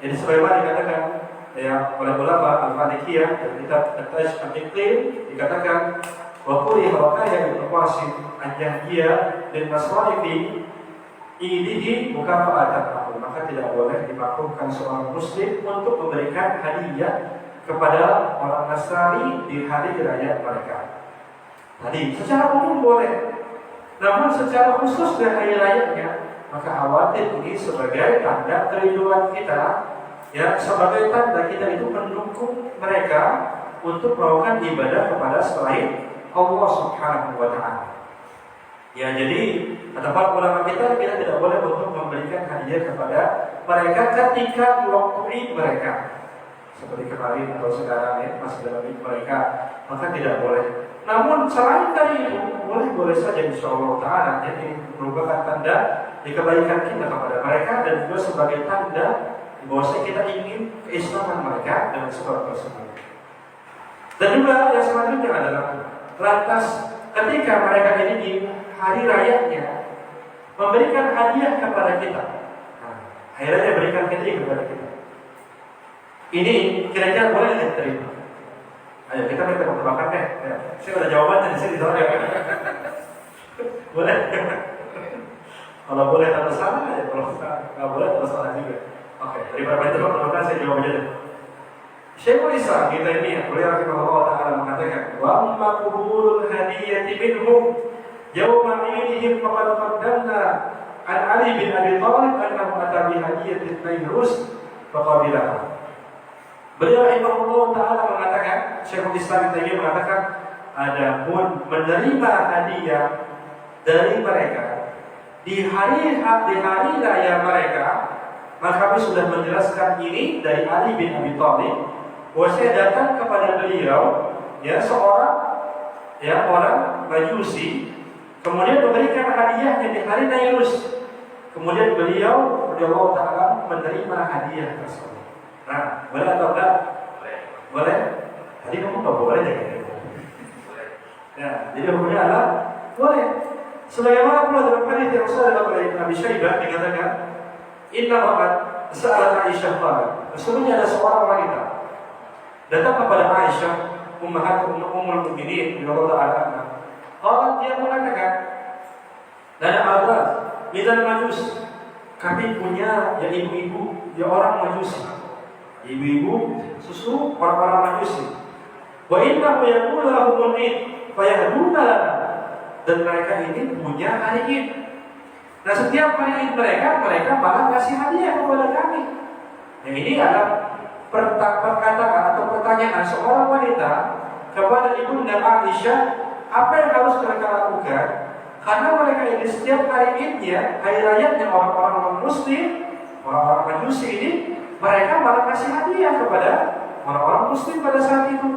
Jadi sebagaimana dikatakan ya oleh ulama Al-Malikiyah dan kitab At-Taj Al-Iqlim dikatakan wa quli harakaya bil qasim an-yahdiyah lil maswarifi idihi mukafa'atan, maka tidak boleh dimakruhkan seorang muslim untuk memberikan hadiah kepada orang Nasrani di hari raya mereka. Tadi secara umum boleh, namun secara khusus di hari rayanya maka khawatir ini sebagai tanda kerinduan kita, ya, sebagai tanda kita itu mendukung mereka untuk melakukan ibadah kepada selain Allah Subhanahu wa Ta'ala. Ya, jadi kata para ulama kita tidak boleh untuk memberikan hadiah kepada mereka ketika di waktu Id mereka, seperti kemarin atau sekarang ya, masih dalam Id mereka, maka tidak boleh. Namun selain dari itu boleh saja insyaallah Ta'ala, jadi merupakan tanda di kebaikan kita kepada mereka dan juga sebagai tanda bahwa kita ingin keislaman mereka dengan sebab tersebut. Dan juga yang selanjutnya adalah lantas ketika mereka ini di hari rayanya memberikan hadiah kepada kita, akhirnya berikan hadiah kepada kita. Ini kira-kira boleh tidak terima? Ayo kita minta pertemukan deh. Ya. Saya ada jawabannya di sini soalnya. Boleh. Kalau boleh terus salah aja, kalau nggak boleh terus salah juga. Oke, daripada itu pertemukan saya jawab aja deh. Syekhul Islam kita ini, beliau rahimahullah ta'ala mengatakan, wa amma qubulul hadiyati minhum yawma idihim faqad qaddamna an Ali bin Abi Thalib annahu ata bi hadiyatin Nairus faqabilaha. Beliau rahimahullah ta'ala mengatakan, Syekhul Islam kita ini mengatakan, adapun menerima hadiah dari mereka di hari raya mereka, maka kami sudah menjelaskan ini dari Ali bin Abi Thalib, bahwa saya datang kepada beliau, ya, orang Majusi, kemudian memberikan hadiahnya di hari Nairus. Kemudian beliau radhiyallahu ta'ala menerima hadiah tersebut. Nah, boleh atau enggak? Boleh. Tadi kamu nggak boleh ya? Ya, jadi hukumnya adalah boleh. Sebagaimana pula dalam hadis yang sahih dari Ibnu Abi Syaibah dikatakan, Inna waqad sa'alat Aisyah qalat. Sesungguhnya ada seorang wanita datang kepada Aisyah, ummul mukminin radhiyallahu anha. Qalat, dia mengatakan, "Lana abad minal majus." Kami punya ya ibu-ibu, ya orang majusi. Ibu-ibu susu orang-orang majusi. Wa innahu yaqulu lahumul id fayahduna lana. Dan mereka ini punya hari Id. Nah, setiap hari Id mereka malah kasih hadiah kepada kami. Yang ini adalah perkataan atau pertanyaan seorang wanita kepada Ibunda Aisyah, apa yang harus mereka lakukan? Karena mereka ini setiap hari Idnya, hari rayanya orang-orang Muslim, orang-orang Majusi ini, mereka malah kasih hadiah kepada orang-orang Muslim pada saat itu.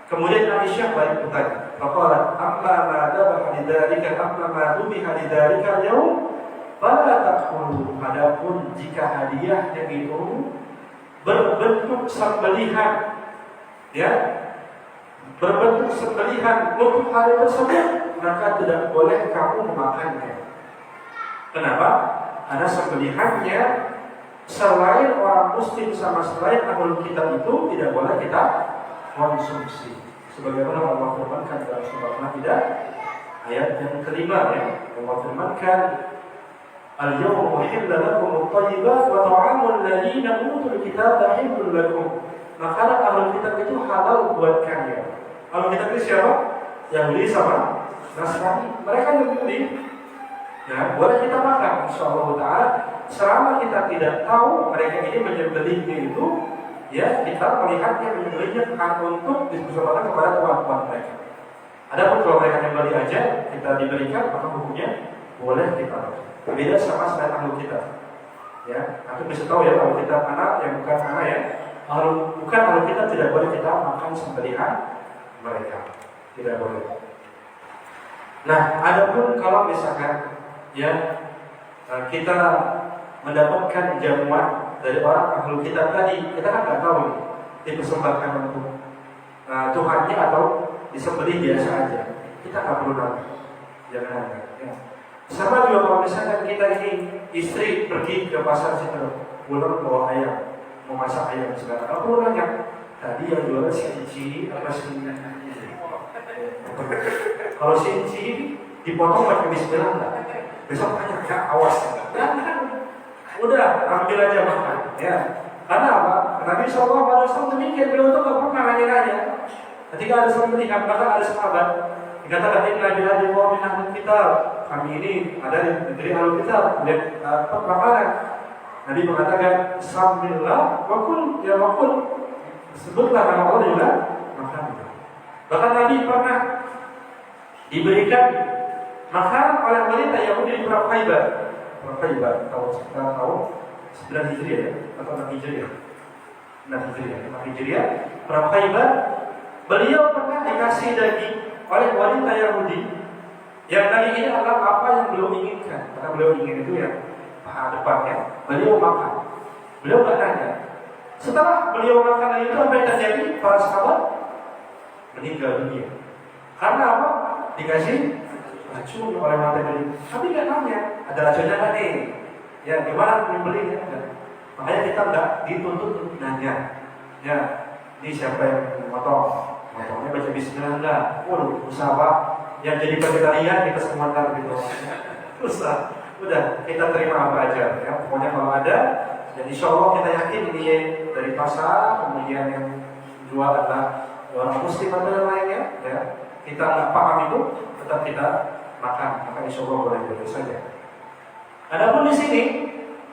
Kemudian Aisyah balik bertanya, faqalat amma ma dabaha lidzalika amma ma dubiha lidzalika yaum fala taqulu. Adapun jika hadiahnya itu berbentuk sembelihan, ya, berbentuk sembelihan untuk hari tersebut, maka tidak boleh kamu memakannya. Kenapa? Karena sembelihannya selain orang Muslim sama selain ahlul kitab itu tidak boleh kita konsumsi. Sebagaimana Allah firmankan dalam surah Al-Maidah ayat yang kelima, ya, Allah firmankan, "Al-yawma uhilla lakum at-thayyibat wa ta'amul ladzina utul kitaba hillun lakum." Makanan ahlul kitab itu halal buat kalian. Ahlul kitab itu siapa? Yahudi sama Nasrani. Mereka Yahudi. Nah, boleh kita makan insyaallah taala selama kita tidak tahu mereka ini menyembelihnya itu, ya, kita melihatnya menyembelihnya untuk dipersembahkan kepada tuan-tuan mereka. Adapun kalau mereka nyembelih aja kita diberikan, maka hukumnya boleh kita makan. Beda sama selain ahlul kitab. Ya, aku bisa tahu ya, kalau kita anak yang bukan anak ya, bukan ahlul kitab tidak boleh kita makan sembelihan mereka. Tidak boleh. Nah, adapun kalau misalkan ya kita mendapatkan jamuan dari orang ahlul kitab tadi, kita kan nggak tahu dipersembahkan untuk Tuhannya atau disembelih biasa aja. Kita nggak perlu nanya, jangan nanya. Ya. Sama juga kalau misalkan kita ini istri pergi ke pasar situ, pulang bawa ayam, mau masak ayam sekarang, nggak perlu nanya. Tadi yang jualan si Inci apa si kalau si Inci dipotong pakai bismillah nggak? Besok tanya, ya awas. Udah, ambil aja makan. Ya, karena apa? Nabi SAW demikian, beliau itu nggak pernah nanya-nanya. Ketika ada sembelihan, bahkan ada sahabat dikatakan ini Nabi Nabi min ahlul kitab. Kami ini ada di negeri ahlul kitab, lihat makanan. Nabi mengatakan, Sambillah, wakul, ya wakul. Sebutlah nama Allah juga makan. Bahkan Nabi pernah diberikan makan oleh wanita Yahudi di perang Khaybar. Perang Khaybar tahun 9 Hijriah ya, atau 6 Hijriah. 6 Hijriah, perang Khaybar. Beliau pernah dikasih daging oleh wanita Yahudi. Yang daging ini adalah apa yang beliau inginkan. Karena beliau ingin itu ya paha depannya. Beliau makan. Beliau nggak nanya. Setelah beliau makan itu, apa yang terjadi? Para sahabat meninggal dunia. Karena apa? Dikasih racun oleh mata beli. Tapi nggak nanya, ada racunnya nggak nih? Ya, gimana membelinya? Makanya kita nggak dituntut untuk nanya. Ya, ini siapa yang motong? Motongnya baca bismillah enggak? Waduh, usaha apa? Yang jadi vegetarian kita semua ntar gitu. Susah. Udah, kita terima apa aja. Ya, pokoknya kalau ada. Dan insya Allah kita yakin ini dari pasar, kemudian yang jual adalah orang Muslim atau yang lainnya, ya. Kita nggak paham itu, tetap kita makan, maka insya Allah boleh-boleh saja. Adapun di sini,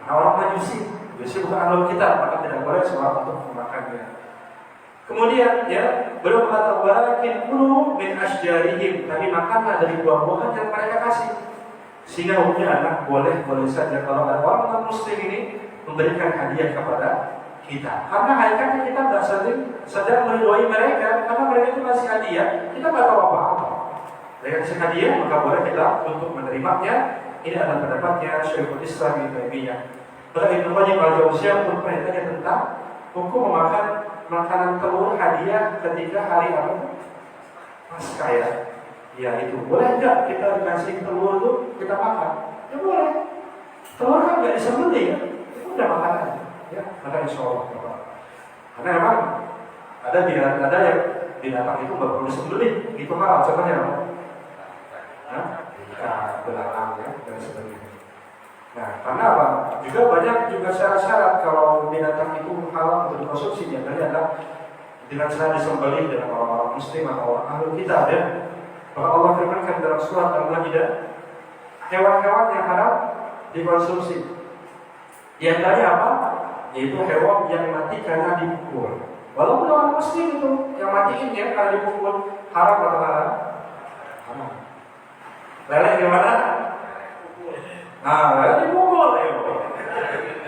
orang Majusi bukan ahlul kitab, maka tidak boleh seorang untuk memakannya. Kemudian, ya, beliau berkata, walakin kulu min asjarihim, tapi makanlah dari buah-buahan yang mereka kasih. Sehingga hukumnya adalah boleh saja kalau ada orang Muslim ini memberikan hadiah kepada kita. Karena hakikatnya kita nggak sedang meridhoi mereka, karena mereka itu kasih hadiah, kita nggak tahu apa-apa. Mereka kasih hadiah, maka boleh kita untuk menerimanya. Ini adalah pendapatnya Syekhul Islam Ibnu Taimiyah. Bahkan Ibnu Qayyim al-Jauziyah pun pernah ditanya tentang hukum memakan makanan telur hadiah ketika hari apa? Paskah ya. Ya itu boleh nggak kita dikasih telur tuh kita makan? Ya boleh. Telur kan nggak disembelih ya, itu udah makan aja. Ya, maka insya Allah. Karena memang ada yang binatang itu nggak perlu disembelih, itu halal. Contohnya apa? Belalang ya dan sebagainya. Nah, karena apa? Juga banyak syarat-syarat kalau binatang itu halal untuk dikonsumsi. Yang adalah dengan cara disembelih dengan orang-orang Muslim atau orang ahli kitab ya. Maka Allah firmankan dalam surat Al-Maidah, hewan-hewan yang haram dikonsumsi. Di antaranya apa? Yaitu hewan yang mati karena dipukul. Walaupun orang Muslim itu yang matiin ya karena dipukul, haram atau halal? Haram. Lele gimana? Lele dipukul,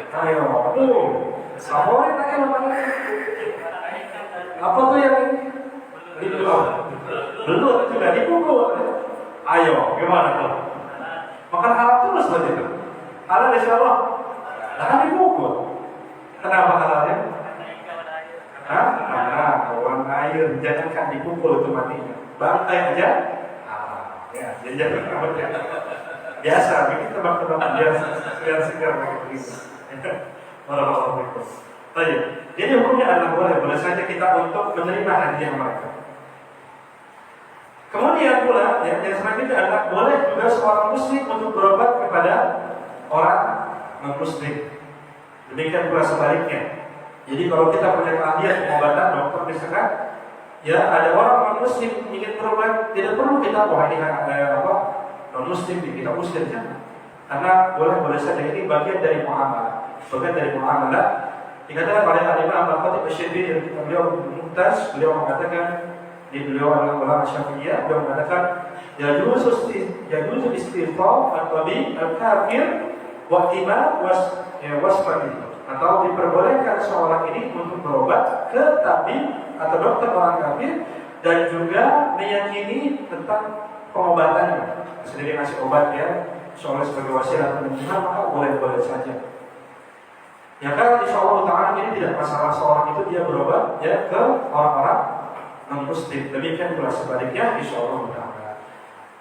ayo. Favorit lagi namanya. Apa tuh yang ini? Belut juga dipukul. Ayo, gimana tuh? Makan halal terus berarti itu. Halal insya Allah. Nah, dipukul. Kenapa halalnya? Karena kawan air jangan dipukul itu matinya. Bantai aja. Ya, jangan ya. Biasa, bikin tebak-tebakan biasa. Biar segar begitu. Warahmatullahi wabarakatuh. Baik. Jadi hukumnya adalah boleh saja kita untuk menerima hadiah mereka. Kemudian pula yang selanjutnya adalah boleh juga seorang muslim untuk berobat kepada orang non-muslim. Demikian pula sebaliknya. Jadi kalau kita punya keahlian pengobatan, dokter misalkan, ya ada orang non-muslim ingin berobat, tidak perlu kita non-muslim kita usir jangan. Karena boleh saja ini bagian dari muamalah. Dikatakan oleh Al-Imam Al-Khatib Asy-Syibili ketika beliau Mumtaz, beliau mengatakan beliau adalah ulama Syafi'iyah, beliau mengatakan yajuzu istifta at-tabib al-kafir wa ihtimal wasfani, atau diperbolehkan seorang ini untuk berobat ke tabib atau dokter orang kafir dan juga meyakini tentang pengobatannya. Sendiri ngasih obat ya, soalnya sebagai wasilah penyembuhan, maka boleh saja. Ya kan insya Allah Ta'ala ini tidak masalah seorang itu dia berobat ya ke orang-orang non-muslim. Demikian pula sebaliknya insya Allah Ta'ala.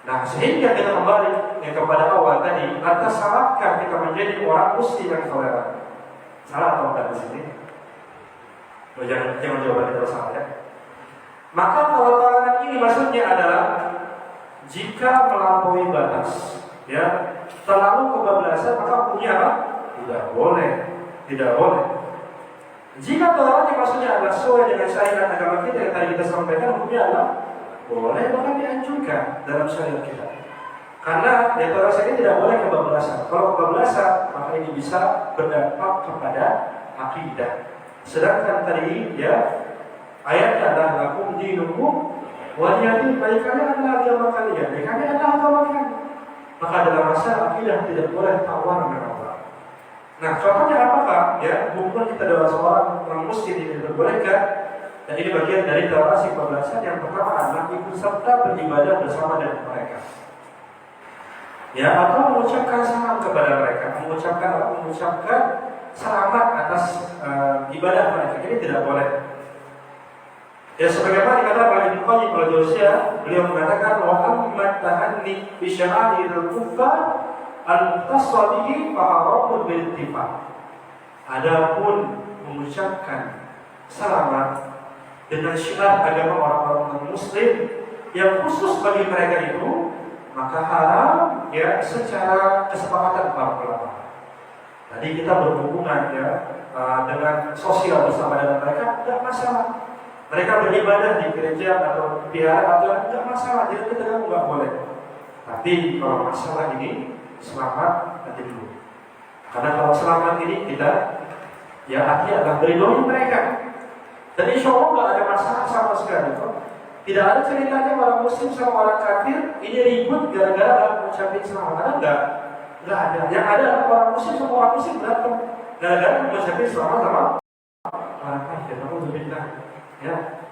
Nah sehingga kita kembali kepada awal tadi, lantas salahkah kita menjadi orang muslim yang toleran? Salah atau enggak di sini? Jangan jawabannya terus salah ya. Maka kalau toleran ini maksudnya adalah jika melampaui batas, ya terlalu kebablasan, maka hukumnya apa? Tidak boleh. Jika toleransi maksudnya adalah sesuai dengan syariat agama kita yang tadi kita sampaikan, hukumnya adalah boleh, bahkan dianjurkan dalam syariat kita. Karena toleransi ini tidak boleh kebablasan. Kalau kebablasan, maka ini bisa berdampak kepada akidah. Sedangkan tadi ya ayatnya adalah lakum dinukum waliyadin, baik kalian adalah agama kalian, baik kalian adalah agama kalian. Maka dalam masalah akidah tidak boleh tawar menawar. Nah, contohnya apakah? Ya, hubungan kita dengan seorang orang muslim ini diperbolehkan, dan ini bagian dari toleransi kebablasan. Yang pertama adalah ikut serta beribadah bersama dengan mereka. Ya, atau mengucapkan salam kepada mereka, mengucapkan selamat atas ibadah mereka. Ini tidak boleh. Ya, sebagaimana dikatakan oleh Ibnu Qayyim al-Jauziyah, beliau mengatakan wa ammat tahanni bi sya'airil kuffar al-muqtasabihi fa'aramun bil-ittifaq. Adapun mengucapkan selamat dengan syiar agama orang-orang muslim yang khusus bagi mereka itu, maka haram ya secara kesepakatan para ulama. Tadi kita berhubungan ya dengan sosial bersama dengan mereka, tidak masalah. Mereka beribadah di gereja atau vihara atau tidak masalah, jadi kita nggak boleh. Tapi kalau masalah ini selamat nanti dulu. Karena kalau selamat ini kita ya artinya adalah meridhoi mereka. Dan insya Allah nggak ada masalah sama sekali. Tidak ada ceritanya orang muslim sama orang kafir ini ribut gara-gara mengucapkan selamat. Nggak ada. Yang ada orang muslim sama orang muslim berantem gara-gara mengucapkan selamat sama orang kafir. Namun berbeda. Ya,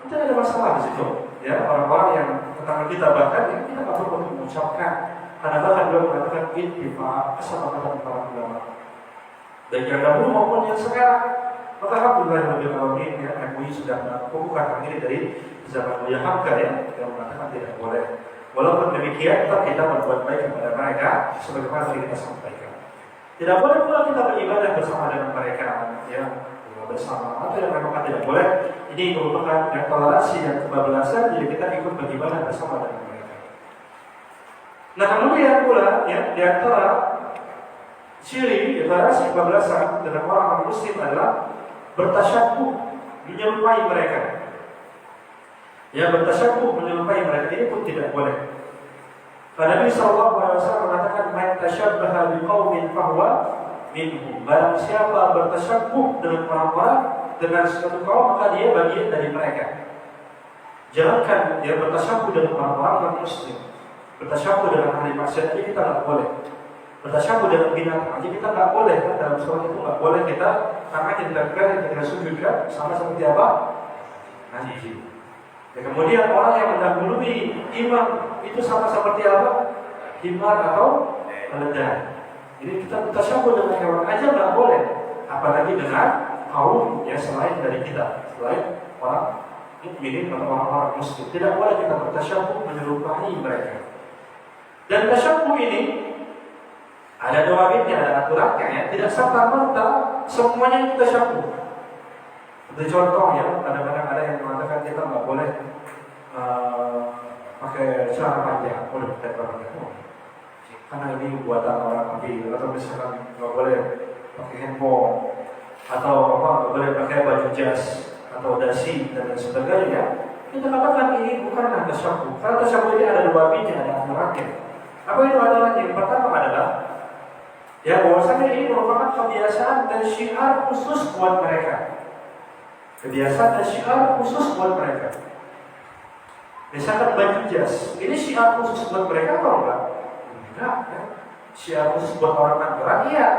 tidak ada masalah di situ. Ya, orang-orang yang tetangga kita bahkan ya, kita nggak perlu untuk mengucapkan. Karena bahkan beliau mengatakan ittifaq, kesepakatan para ulama. Baik yang dahulu maupun yang sekarang. Maka alhamdulillah ya, MUI sudah melakukan hal ini dari zaman Buya Hamka ya, yang mengatakan tidak boleh. Walaupun demikian, tetap kita berbuat baik kepada mereka, sebagaimana tadi kita sampaikan. Tidak boleh pula kita beribadah bersama dengan mereka, ya, bersama atau yang memang tidak boleh. Ini merupakan toleransi dan kebablasan, jadi kita ikut beribadah bersama dengan mereka. Nah kemudian pula, ya, di antara ciri toleransi kebablasan dengan orang Muslim adalah bertasyabuh, menyerupai mereka. Ya, bertasyabuh, menyerupai mereka ini pun tidak boleh. Karena Nabi SAW mengatakan, "Man tashabbaha biqaumin fahuwa minhum." Barang siapa bertasyabuh dengan orang-orang, dengan suatu kaum, maka dia bagian dari mereka. Jangankan dia bertasyabuh dengan orang-orang non-Muslim, bertasyabuh dengan ahli maksiat aja kita nggak boleh. Bertasyabuh dengan binatang aja kita nggak boleh, kan dalam surat itu nggak boleh kita karena kita sujud kan sama seperti apa? Anjing. Ya, kemudian orang yang mendahului imam itu sama seperti apa? Himar atau keledai. Jadi kita bertasyabuh dengan hewan aja nggak boleh, apalagi dengan kaum yang selain dari kita, selain orang mukminin atau orang-orang Muslim. Tidak boleh kita bertasyabuh menyerupai mereka. Dan tasyabuh ini ada dua bidnya, ada aturannya ya. Tidak serta-merta semuanya itu tasyabuh. Seperti contoh ya, kadang-kadang ada yang mengatakan kita nggak boleh pakai celana panjang, boleh pakai celana panjang, karena ini buatan orang kafir. Atau misalkan nggak boleh pakai handphone, atau nggak boleh pakai baju jas atau dasi dan sebagainya. Kita katakan ini bukanlah tasyabuh. Karena tasyabuh ini ada dua bidnya, ada aturannya. Apa itu aturannya? Yang pertama adalah ya bahwasanya ini merupakan kebiasaan dan syiar khusus buat mereka. Kebiasaan dan syiar khusus buat mereka. Misalkan baju jas, ini syiar khusus buat mereka atau enggak? Enggak, ya. Syiar khusus buat orang kantoran, iya.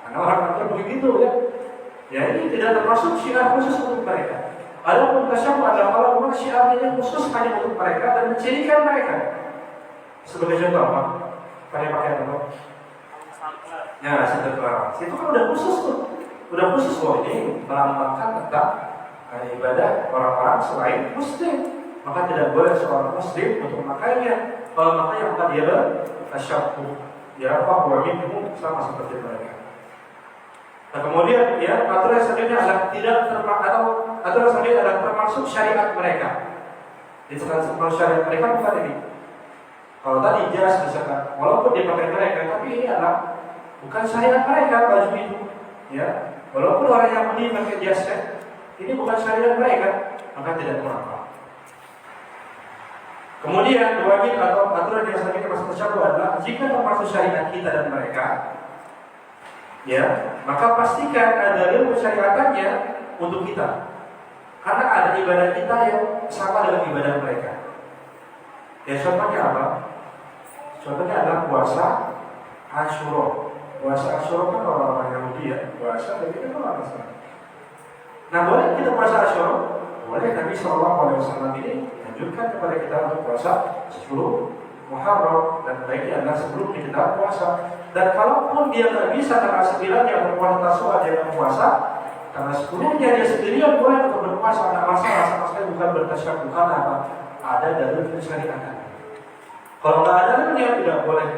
Karena orang kantor begitu ya. Ya ini tidak termasuk syiar khusus untuk mereka. Adapun tasyabuh adalah kalau memang syiarnya khusus hanya untuk mereka dan mencirikan mereka. Sebagai contoh apa? Pakai apa? Ya, sedekah. Itu kan udah khusus tuh. Udah khusus loh, ini melambangkan tentang ibadah orang-orang selain Muslim. Maka tidak boleh seorang Muslim untuk memakainya. Kalau makanya maka dia bertasyabuh. Ya, bahwa minhum sama seperti mereka. Nah kemudian ya aturan selanjutnya adalah tidak atau aturan selanjutnya adalah termasuk syariat mereka. Di termasuk syariat mereka bukan ini. Kalau tadi jas misalkan, walaupun dipakai mereka, tapi ini adalah bukan syariat mereka baju itu. Ya, walaupun orang yang beli pakai jas kan, ini bukan syariat mereka, maka tidak mengapa. Kemudian wajib atau aturan yang selanjutnya masuk tasyabuh adalah jika termasuk syariat kita dan mereka, ya, maka pastikan ada ilmu syariatannya untuk kita. Karena ada ibadah kita yang sama dengan ibadah mereka. Ya contohnya apa? Contohnya adalah puasa Asyura. Puasa Asyura kan orang-orang Yahudi ya, puasa dan kita orang Islam. Nah boleh kita puasa Asyura? Boleh. Nabi SAW ini anjurkan kepada kita untuk puasa 10 Muharram dan baiknya adalah sebelum kita puasa. Dan kalaupun dia nggak bisa tanggal 9 yang berpuasa Tasu'a dia puasa, tanggal 10 dia sendirian boleh untuk berpuasa. Nggak masalah, sama sekali bukan bertasyabuh. Karena apa? Ada dalil syariat. Kalau nggak ada dalilnya tidak boleh.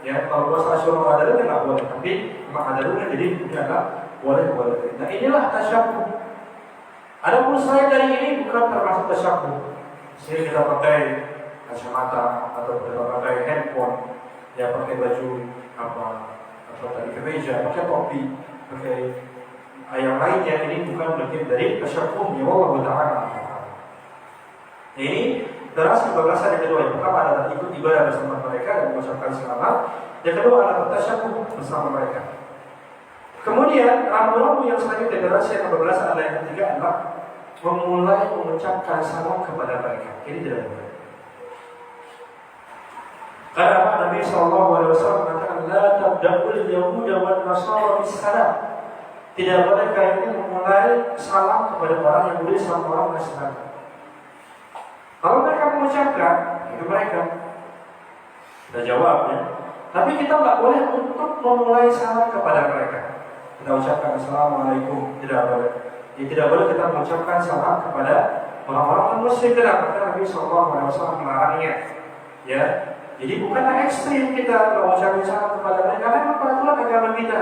Ya, kalau puasa Asyura nggak ada dalilnya nggak boleh. Tapi memang ada dalilnya, jadi ini adalah boleh. Nah inilah tasyabuh. Adapun selain dari ini bukan termasuk tasyabuh. Sehingga kita pakai kacamata atau kita pakai handphone, ya pakai baju apa atau tadi kemeja, pakai topi, pakai yang lainnya, ini bukan bagian dari tasyabuh. Ya Allah Ta'ala. Ini terus kebablasan yang kedua. Yang pertama adalah ikut ibadah bersama mereka dan mengucapkan selamat. Yang kedua adalah bertasyabuh bersama mereka. Kemudian rambu-rambu yang selanjutnya generasi yang kebablasan adalah yang ketiga adalah memulai mengucapkan salam kepada mereka. Ini tidak boleh. Karena Nabi SAW mengatakan la tabda'ul yahuda wan nasara bis-salam. Tidak boleh kalian memulai salam kepada orang Yahudi sama orang Nasrani. Kalau mereka mengucapkan, itu mereka kita jawab ya. Tapi kita nggak boleh untuk memulai salam kepada mereka. kita ucapkan assalamualaikum, tidak boleh. Ya, tidak boleh kita mengucapkan salam kepada orang-orang muslim, kenapa? Karena Nabi SAW melarangnya. Ya, jadi bukanlah ekstrim kita mengucapkan salam kepada mereka, karena peraturan agama kita.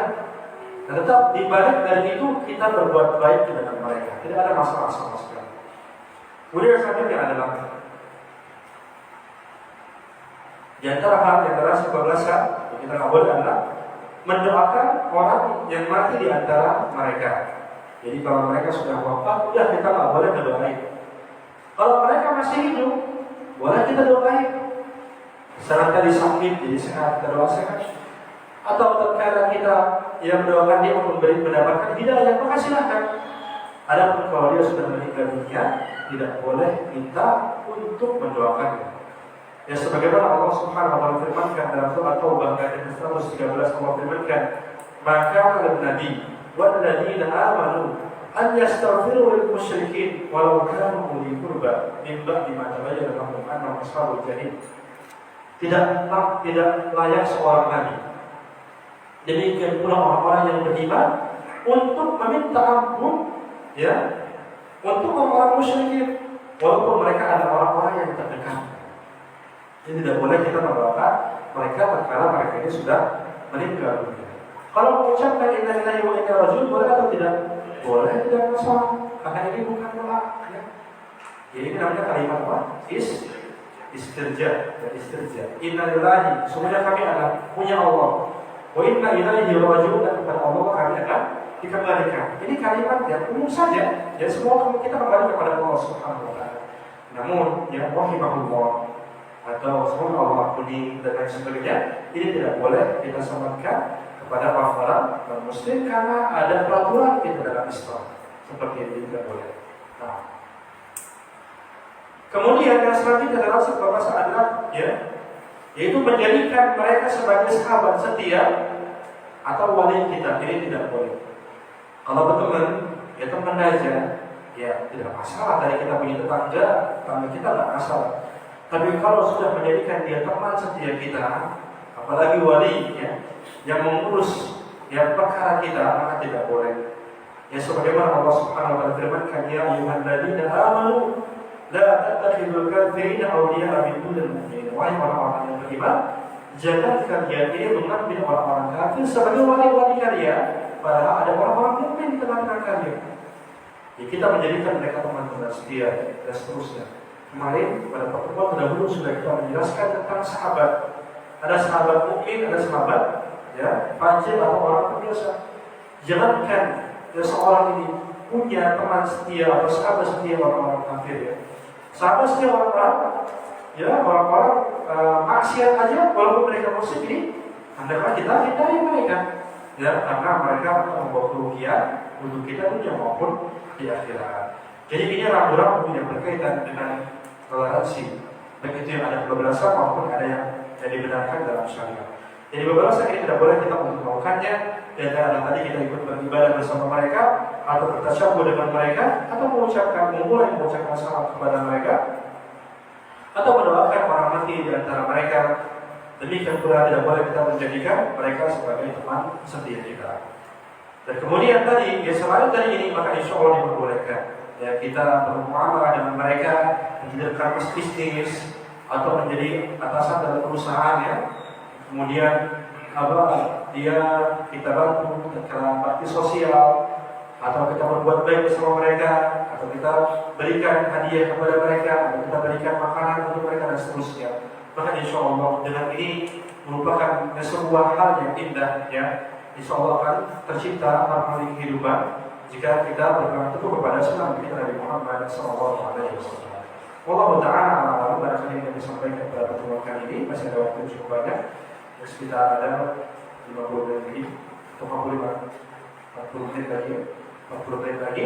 Dan tetap dibalik dari itu kita berbuat baik dengan mereka, tidak ada masalah sama sekali. Kemudian selanjutnya adalah di antara hal yang terasa kebablasan yang kita nggak boleh adalah mendoakan orang yang mati di antara mereka. Jadi kalau mereka sudah wafat, udah kita nggak boleh mendoain. Kalau mereka masih hidup, boleh kita doain. Saat tadi sakit, jadi sehat, kita doa sehat. Atau terkadang kita yang mendoakan dia untuk mendapatkan hidayah, maka silahkan. Adapun kalau dia sudah meninggal dunia, tidak boleh kita untuk mendoakannya. Ya sebagaimana Allah Subhanahu wa taala firmankan dalam surah Taubah ayat 113, Allah firmankan, "Maka Nabi wal ladzina amanu an yastaghfiru lil musyrikin walau kanu uli qurba min ba'di ma tabayyana lahum annahum ashabul jahim." Tidak layak seorang nabi. Demikian pula orang-orang yang beriman untuk meminta ampun, ya, untuk orang-orang musyrikin walaupun mereka adalah orang-orang yang terdekat. Jadi tidak boleh kita mendoakan mereka tatkala mereka ini sudah meninggal dunia. Kalau mengucapkan inna lillahi wa inna ilaihi raji'un boleh atau tidak? Boleh, tidak masalah. Karena ini bukan doa. Ya. Ini namanya kalimat apa? Istirja. Inna lillahi, semuanya kami adalah punya Allah. Wa inna ilaihi raji'un, dan kepada Allah kami akan dikembalikan. Ini kalimat yang umum saja. Ya semua kita kembali kepada Allah Subhanahu wa taala. Namun ya rahimahullah atau semoga Allah ampuni dan lain sebagainya, ini tidak boleh kita samakan kepada orang-orang non-muslim karena ada peraturan kita dalam Islam seperti ini, tidak boleh. Nah, kemudian yang selanjutnya adalah sebuah adalah ya, yaitu menjadikan mereka sebagai sahabat setia atau wali kita, ini tidak boleh. Kalau berteman, ya teman aja, ya tidak masalah. Dari kita punya tetangga kita nggak masalah. Tapi kalau sudah menjadikan dia teman setia kita, apalagi wali ya, yang mengurus ya perkara kita, maka tidak boleh. Ya sebagaimana Allah Subhanahu wa taala firmankan, ya ayyuhalladzina amanu la tattakhidul kafirina awliya'a min dunil mu'minin. Wahai orang-orang yang beriman, jangan kalian ini mengambil orang-orang kafir sebagai wali-wali kalian, padahal ada orang-orang mukmin di tengah-tengah kalian. Ya, kita menjadikan mereka teman-teman setia dan seterusnya. Kemarin pada pertemuan terdahulu sudah kita menjelaskan tentang sahabat. Ada sahabat mukmin, ada sahabat ya fajir atau orang biasa. Jangankan ya, seorang ini punya teman setia atau sahabat setia orang-orang kafir ya. Sahabat setia orang-orang ya orang-orang maksiat aja walaupun mereka muslim ini, hendaklah kita hindari mereka ya, karena mereka membawa kerugian untuk kita dunia maupun di akhirat. Jadi ini rambu-rambu yang berkaitan dengan toleransi, baik itu yang ada kebablasan maupun ada yang dibenarkan dalam syariat. Jadi kebablasan ini tidak boleh kita untuk melakukannya. Dan tadi kita ikut beribadah bersama mereka, atau bertasyabuh dengan mereka, atau mengucapkan salam kepada mereka, atau mendoakan orang mati di antara mereka. Demikian pula tidak boleh kita menjadikan mereka sebagai teman setia kita. Dan kemudian tadi, ya selain dari ini, maka insya Allah diperbolehkan ya kita bermuamalah dengan mereka, menjadikan bisnis atau menjadi atasan dalam perusahaan ya. Kemudian kita bantu dalam bakti sosial, atau kita berbuat baik bersama mereka, atau kita berikan hadiah kepada mereka, atau kita berikan makanan untuk mereka dan seterusnya. Maka insya Allah dengan ini merupakan sebuah hal yang indah ya. Insya Allah akan tercipta harmoni kehidupan jika kita berpegang teguh kepada sunnah kita Nabi Muhammad SAW. Wallahu ta'ala barangkali yang disampaikan pada pertemuan kali ini masih ada waktu cukup banyak, sekitar ada 50 menit lagi atau 40 menit lagi.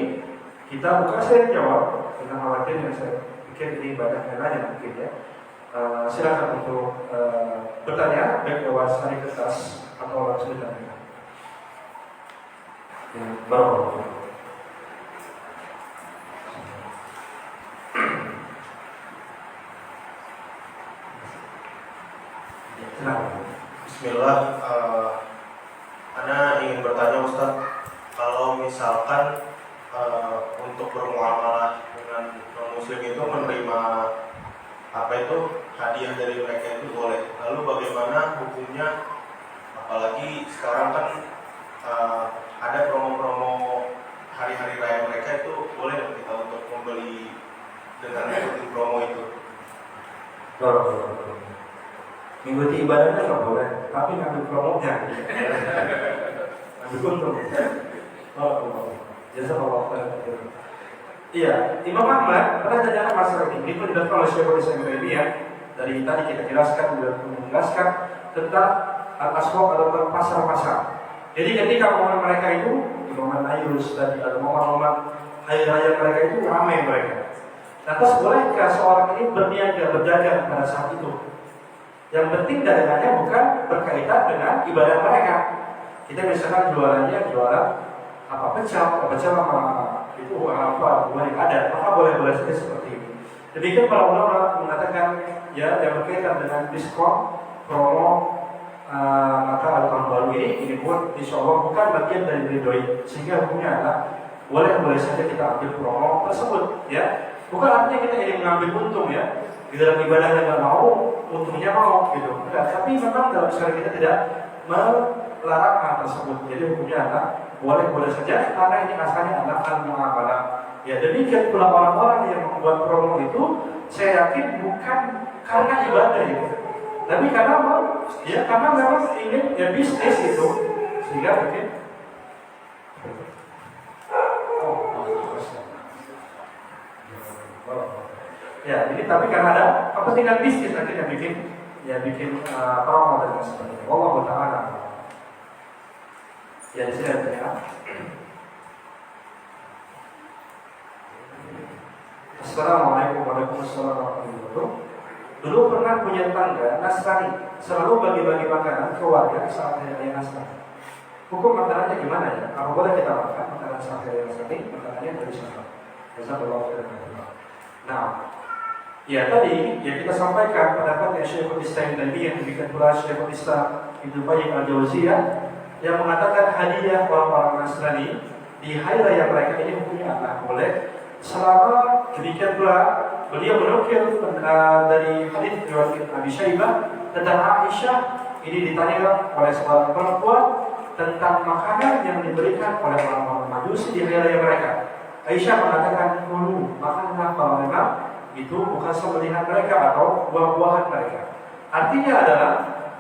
Kita bukan saya jawab dengan khawatir yang saya pikir ini banyak yang nanya mungkin ya. Silakan untuk bertanya baik lewat salin kertas atau langsung ditanya. Baru. Bismillah. Ana ingin bertanya Ustaz, muslim itu menerima apa itu hadiah dari mereka itu boleh. Lalu bagaimana hukumnya, apalagi sekarang kan ada promo-promo hari-hari raya mereka, itu boleh nggak kita untuk membeli dengan mengikuti promo itu? Mengikuti ibadahnya nggak boleh, tapi ngambil promonya. Ngambil untung. Iya, Imam Ahmad pernah tanyakan masalah ini pun dilakukan oleh Syekhul Islam ini ya. Dari tadi kita jelaskan, menjelaskan tentang al-aswaq atau pasar-pasar. Jadi ketika momen mereka itu, momen Nairus tadi atau momen-momen hari raya mereka itu ramai mereka. Lantas bolehkah seorang ini berniaga, berdagang pada saat itu? Yang penting dagangannya bukan berkaitan dengan ibadah mereka. Kita misalkan jualannya jualan pecel sama itu apa yang ada, maka boleh saja seperti ini. Demikian para ulama mengatakan ya yang berkaitan dengan diskon, promo, maka tahun baru ini pun insya Allah bukan bagian dari ridhoi, sehingga hukumnya adalah boleh saja kita ambil promo tersebut ya. Bukan artinya kita ingin mengambil untung ya, di dalam ibadah yang nggak mau, untungnya mau gitu. Enggak, tapi memang dalam syariat kita tidak melarang hal tersebut. Jadi hukumnya adalah boleh saja karena ini asalnya adalah al-muamalah. Ya demikian pula orang-orang yang membuat promo itu, saya yakin bukan karena ibadah itu, tapi karena memang ingin ya bisnis itu, sehingga mungkin ya ini tapi karena ada kepentingan bisnis akhirnya bikin promo dan sebagainya. Wallahu ta'ala. Ya di sini ada pertanyaan. Assalamualaikum warahmatullahi wabarakatuh. Dulu pernah punya tangga Nasrani, selalu bagi-bagi makanan ke warga saat hari raya Nasrani. Hukum makanannya gimana ya? Apa boleh kita makan makanan saat hari raya Nasrani? Makanannya dari siapa? Jazakallahu khairan. Nah, ya tadi yang kita sampaikan pendapat Syekhul Islam tadi yang diberikan pula Syekhul Islam Ibnu Qayyim al-Jauziyah yang mengatakan hadiah orang-orang Nasrani di hari raya mereka ini hukumnya adalah boleh, selama demikian pula beliau menukil dari hadits riwayat Abi Syaibah tentang Aisyah. Ini ditanya oleh seorang perempuan tentang makanan yang diberikan oleh orang-orang Majusi di hari raya mereka. Aisyah mengatakan dulu makanlah kalau memang itu bukan sembelihan mereka atau buah-buahan mereka. Artinya adalah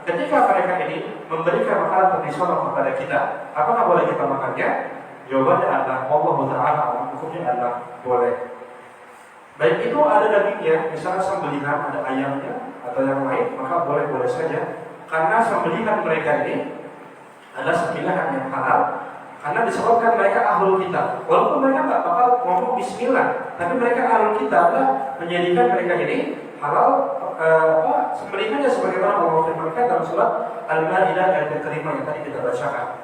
ketika mereka ini memberikan makanan tradisional kepada kita, apakah boleh kita makannya? Jawabannya adalah Allah Ta'ala, hukumnya adalah boleh. Baik itu ada dagingnya, misalnya sembelihan, ada ayamnya atau yang lain, maka boleh saja. Karena sembelihan mereka ini adalah sembelihan yang halal, karena disebutkan mereka ahlul kitab. Walaupun mereka nggak bakal ngomong bismillah, tapi mereka ahlul kitab adalah menjadikan mereka ini halal sembelihannya sebagaimana Allah firmankan dalam surat Al-Maidah ayat yang kelima yang tadi kita bacakan.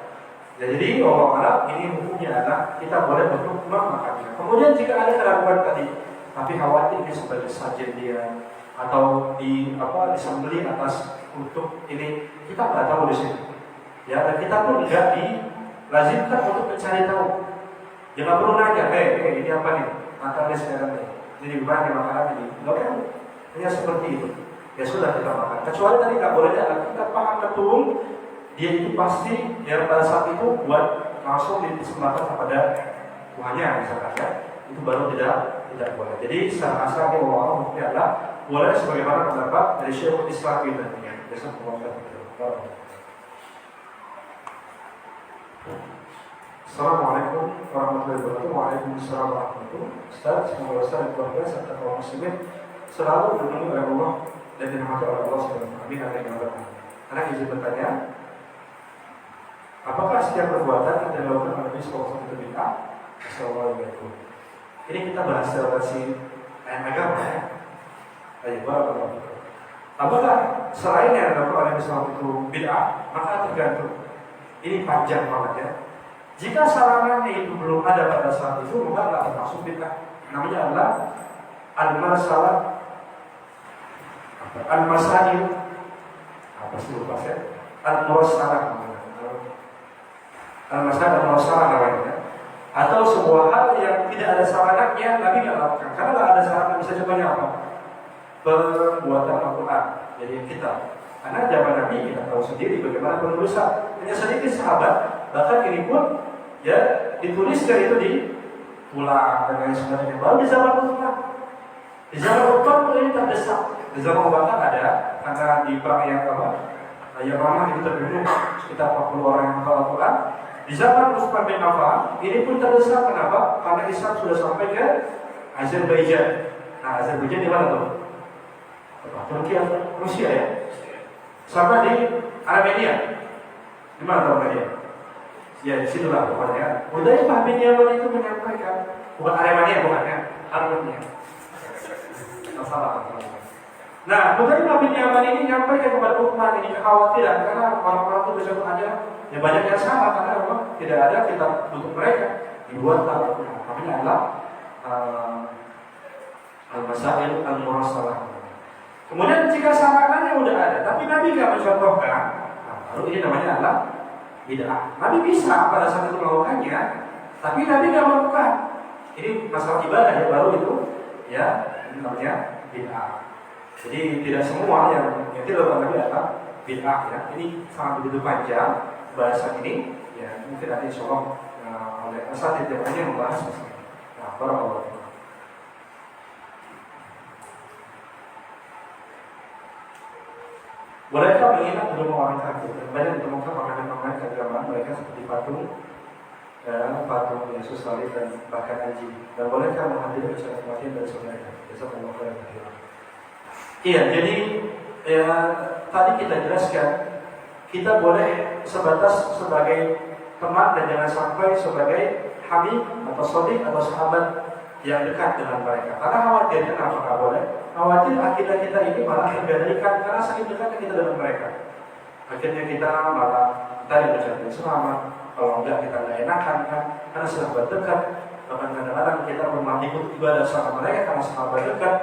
Ya, jadi Allah ini hukumnya adalah kita boleh untuk memakannya. Kemudian jika ada keraguan tadi, tapi khawatir ini sebagai sajian dia atau disembeli atas untuk ini, kita nggak tahu di sini. Ya, dan kita pun nggak dilazimkan untuk mencari tahu. Jangan perlu nanya, ini apa nih? Makannya sekarang nih. Jadi gimana makanan ini? Nggak perlu. Hanya seperti itu. Ya sudah kita makan. Kecuali tadi nggak boleh ada kita paham betul. Dia itu pasti ya pada saat itu buat langsung disembahkan kepada Tuhannya misalkan ya, itu baru tidak boleh. Jadi secara asal Allah hukumnya adalah boleh sebagaimana pendapat dari Syekhul Islam dan biasa mengatakan itu. Assalamualaikum warahmatullahi wabarakatuh. Waalaikumsalam warahmatullahi wabarakatuh. Ustaz, semoga Ustaz dan keluarga serta kaum muslimin selalu dilindungi oleh Allah dan dirahmati oleh Allah Subhanahu wa taala. Karena izin bertanya, apakah setiap perbuatan yang dilakukan oleh Nabi SAW itu bid'ah? Assalamualaikum. Ini kita bahas relasi agama ya. Ayo, barakallahu. Apakah selain yang dilakukan oleh Nabi SAW itu bid'ah? Maka tergantung. Ini panjang banget ya. Jika sarannya itu belum ada pada saat itu, maka tidak termasuk bid'ah. Namanya adalah al-masalah, al-masail, apa sih lupa saya? Al-mursalah. Al-masalah dan al-mursalah namanya. atau sebuah hal yang tidak ada sarannya Nabi nggak lakukan. Karena nggak ada sarana, bisa contohnya apa? Pembuatan Al-Quran, jadi kita. Karena zaman Nabi kita tahu sendiri bagaimana penulisan. Hanya sedikit sahabat, bahkan ini pun ya dituliskan itu di tulang dan lain sebagainya. Baru di zaman Utsman. Di zaman Utsman ini terdesak. Di zaman Abu Bakar ada, karena di perang yang apa? Yang ramah itu terbunuh sekitar 40 orang yang hafal Al-Quran. Di zaman Utsman bin Affan ini pun terdesak. Kenapa? Karena Islam sudah sampai ke Azerbaijan. Nah, Azerbaijan di mana tuh? Turki atau Rusia ya? Sampai di Armenia. Di mana Armenia? Ya di situlah pokoknya. Hudzaifah bin Yaman itu menyampaikan, bukan Armenia, bukan ya, Armenia. Salah. Nah, Hudzaifah bin Yaman ini menyampaikan kepada Utsman ini kekhawatiran karena orang-orang itu besok ada ya banyak yang salah karena memang tidak ada kitab untuk mereka dibuat Al-Quran. Namanya adalah Al-Masail Al-Murassalah. Kemudian jika sarananya udah ada, tapi Nabi nggak mencontohkan, nah, baru ini namanya adalah bid'ah. Nabi bisa pada saat itu melakukannya, tapi Nabi nggak melakukan. Ini masalah ibadah ya, baru itu ya ini namanya bid'ah. Jadi tidak semua yang dilakukan Nabi adalah bid'ah ya. Ini sangat begitu panjang bahasa ini ya, mungkin nanti insyaallah oleh asatidz yang membahas masalah ini. Nah, barakallahu. Bolehkah menginap di rumah orang kafir? Dan banyak ditemukan makanan-makanan keagamaan mereka seperti patung Yesus salib dan bahkan anjing. Dan bolehkah menghadiri acara kematian dari saudara? Besok Allah khairan. Iya, jadi ya, tadi kita jelaskan kita boleh sebatas sebagai teman dan jangan sampai sebagai habib atau sodik atau sahabat yang dekat dengan mereka. Karena khawatir, kenapa nggak boleh? Khawatir akidah kita ini malah tergadaikan karena saking dekatnya kita dengan mereka. Akhirnya kita malah tadi mengucapkan selamat, kalau enggak kita nggak enakan kan, karena sahabat dekat. Bahkan kadang-kadang kita bermalah ikut ibadah sama mereka karena sahabat dekat.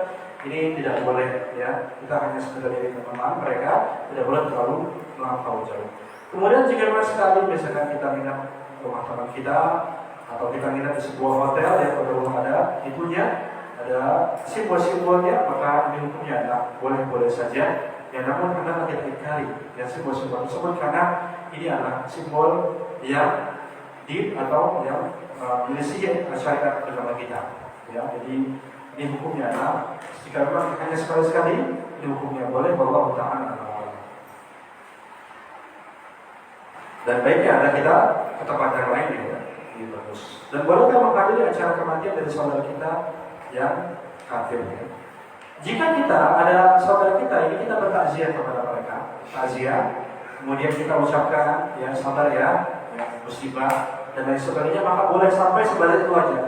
Ini tidak boleh ya. Kita hanya sekedar jadi teman mereka, tidak boleh terlalu melampau jauh. Kemudian jika mas sekali misalkan kita minat rumah teman kita atau kita nginap di sebuah hotel yang pada rumah ada itunya, ada simbol-simbolnya, maka ini hukumnya adalah boleh-boleh saja. Ya namun karena kita ingkari ya simbol-simbol tersebut karena ini adalah simbol yang atau yang menyelisih syariat agama kita. Ya, jadi ini hukumnya adalah jika memang hanya sekali-sekali, ini hukumnya boleh, wallahu ta'ala. Dan baiknya ada kita ke tempat yang lain ya. Bagus. Dan bolehkah menghadiri acara kematian dari saudara kita yang kafir ya? Jika kita ada saudara kita ini, kita bertakziah kepada mereka, takziah, kemudian kita ucapkan ya sabar ya musibah dan lain sebagainya, maka boleh sampai sebatas itu aja.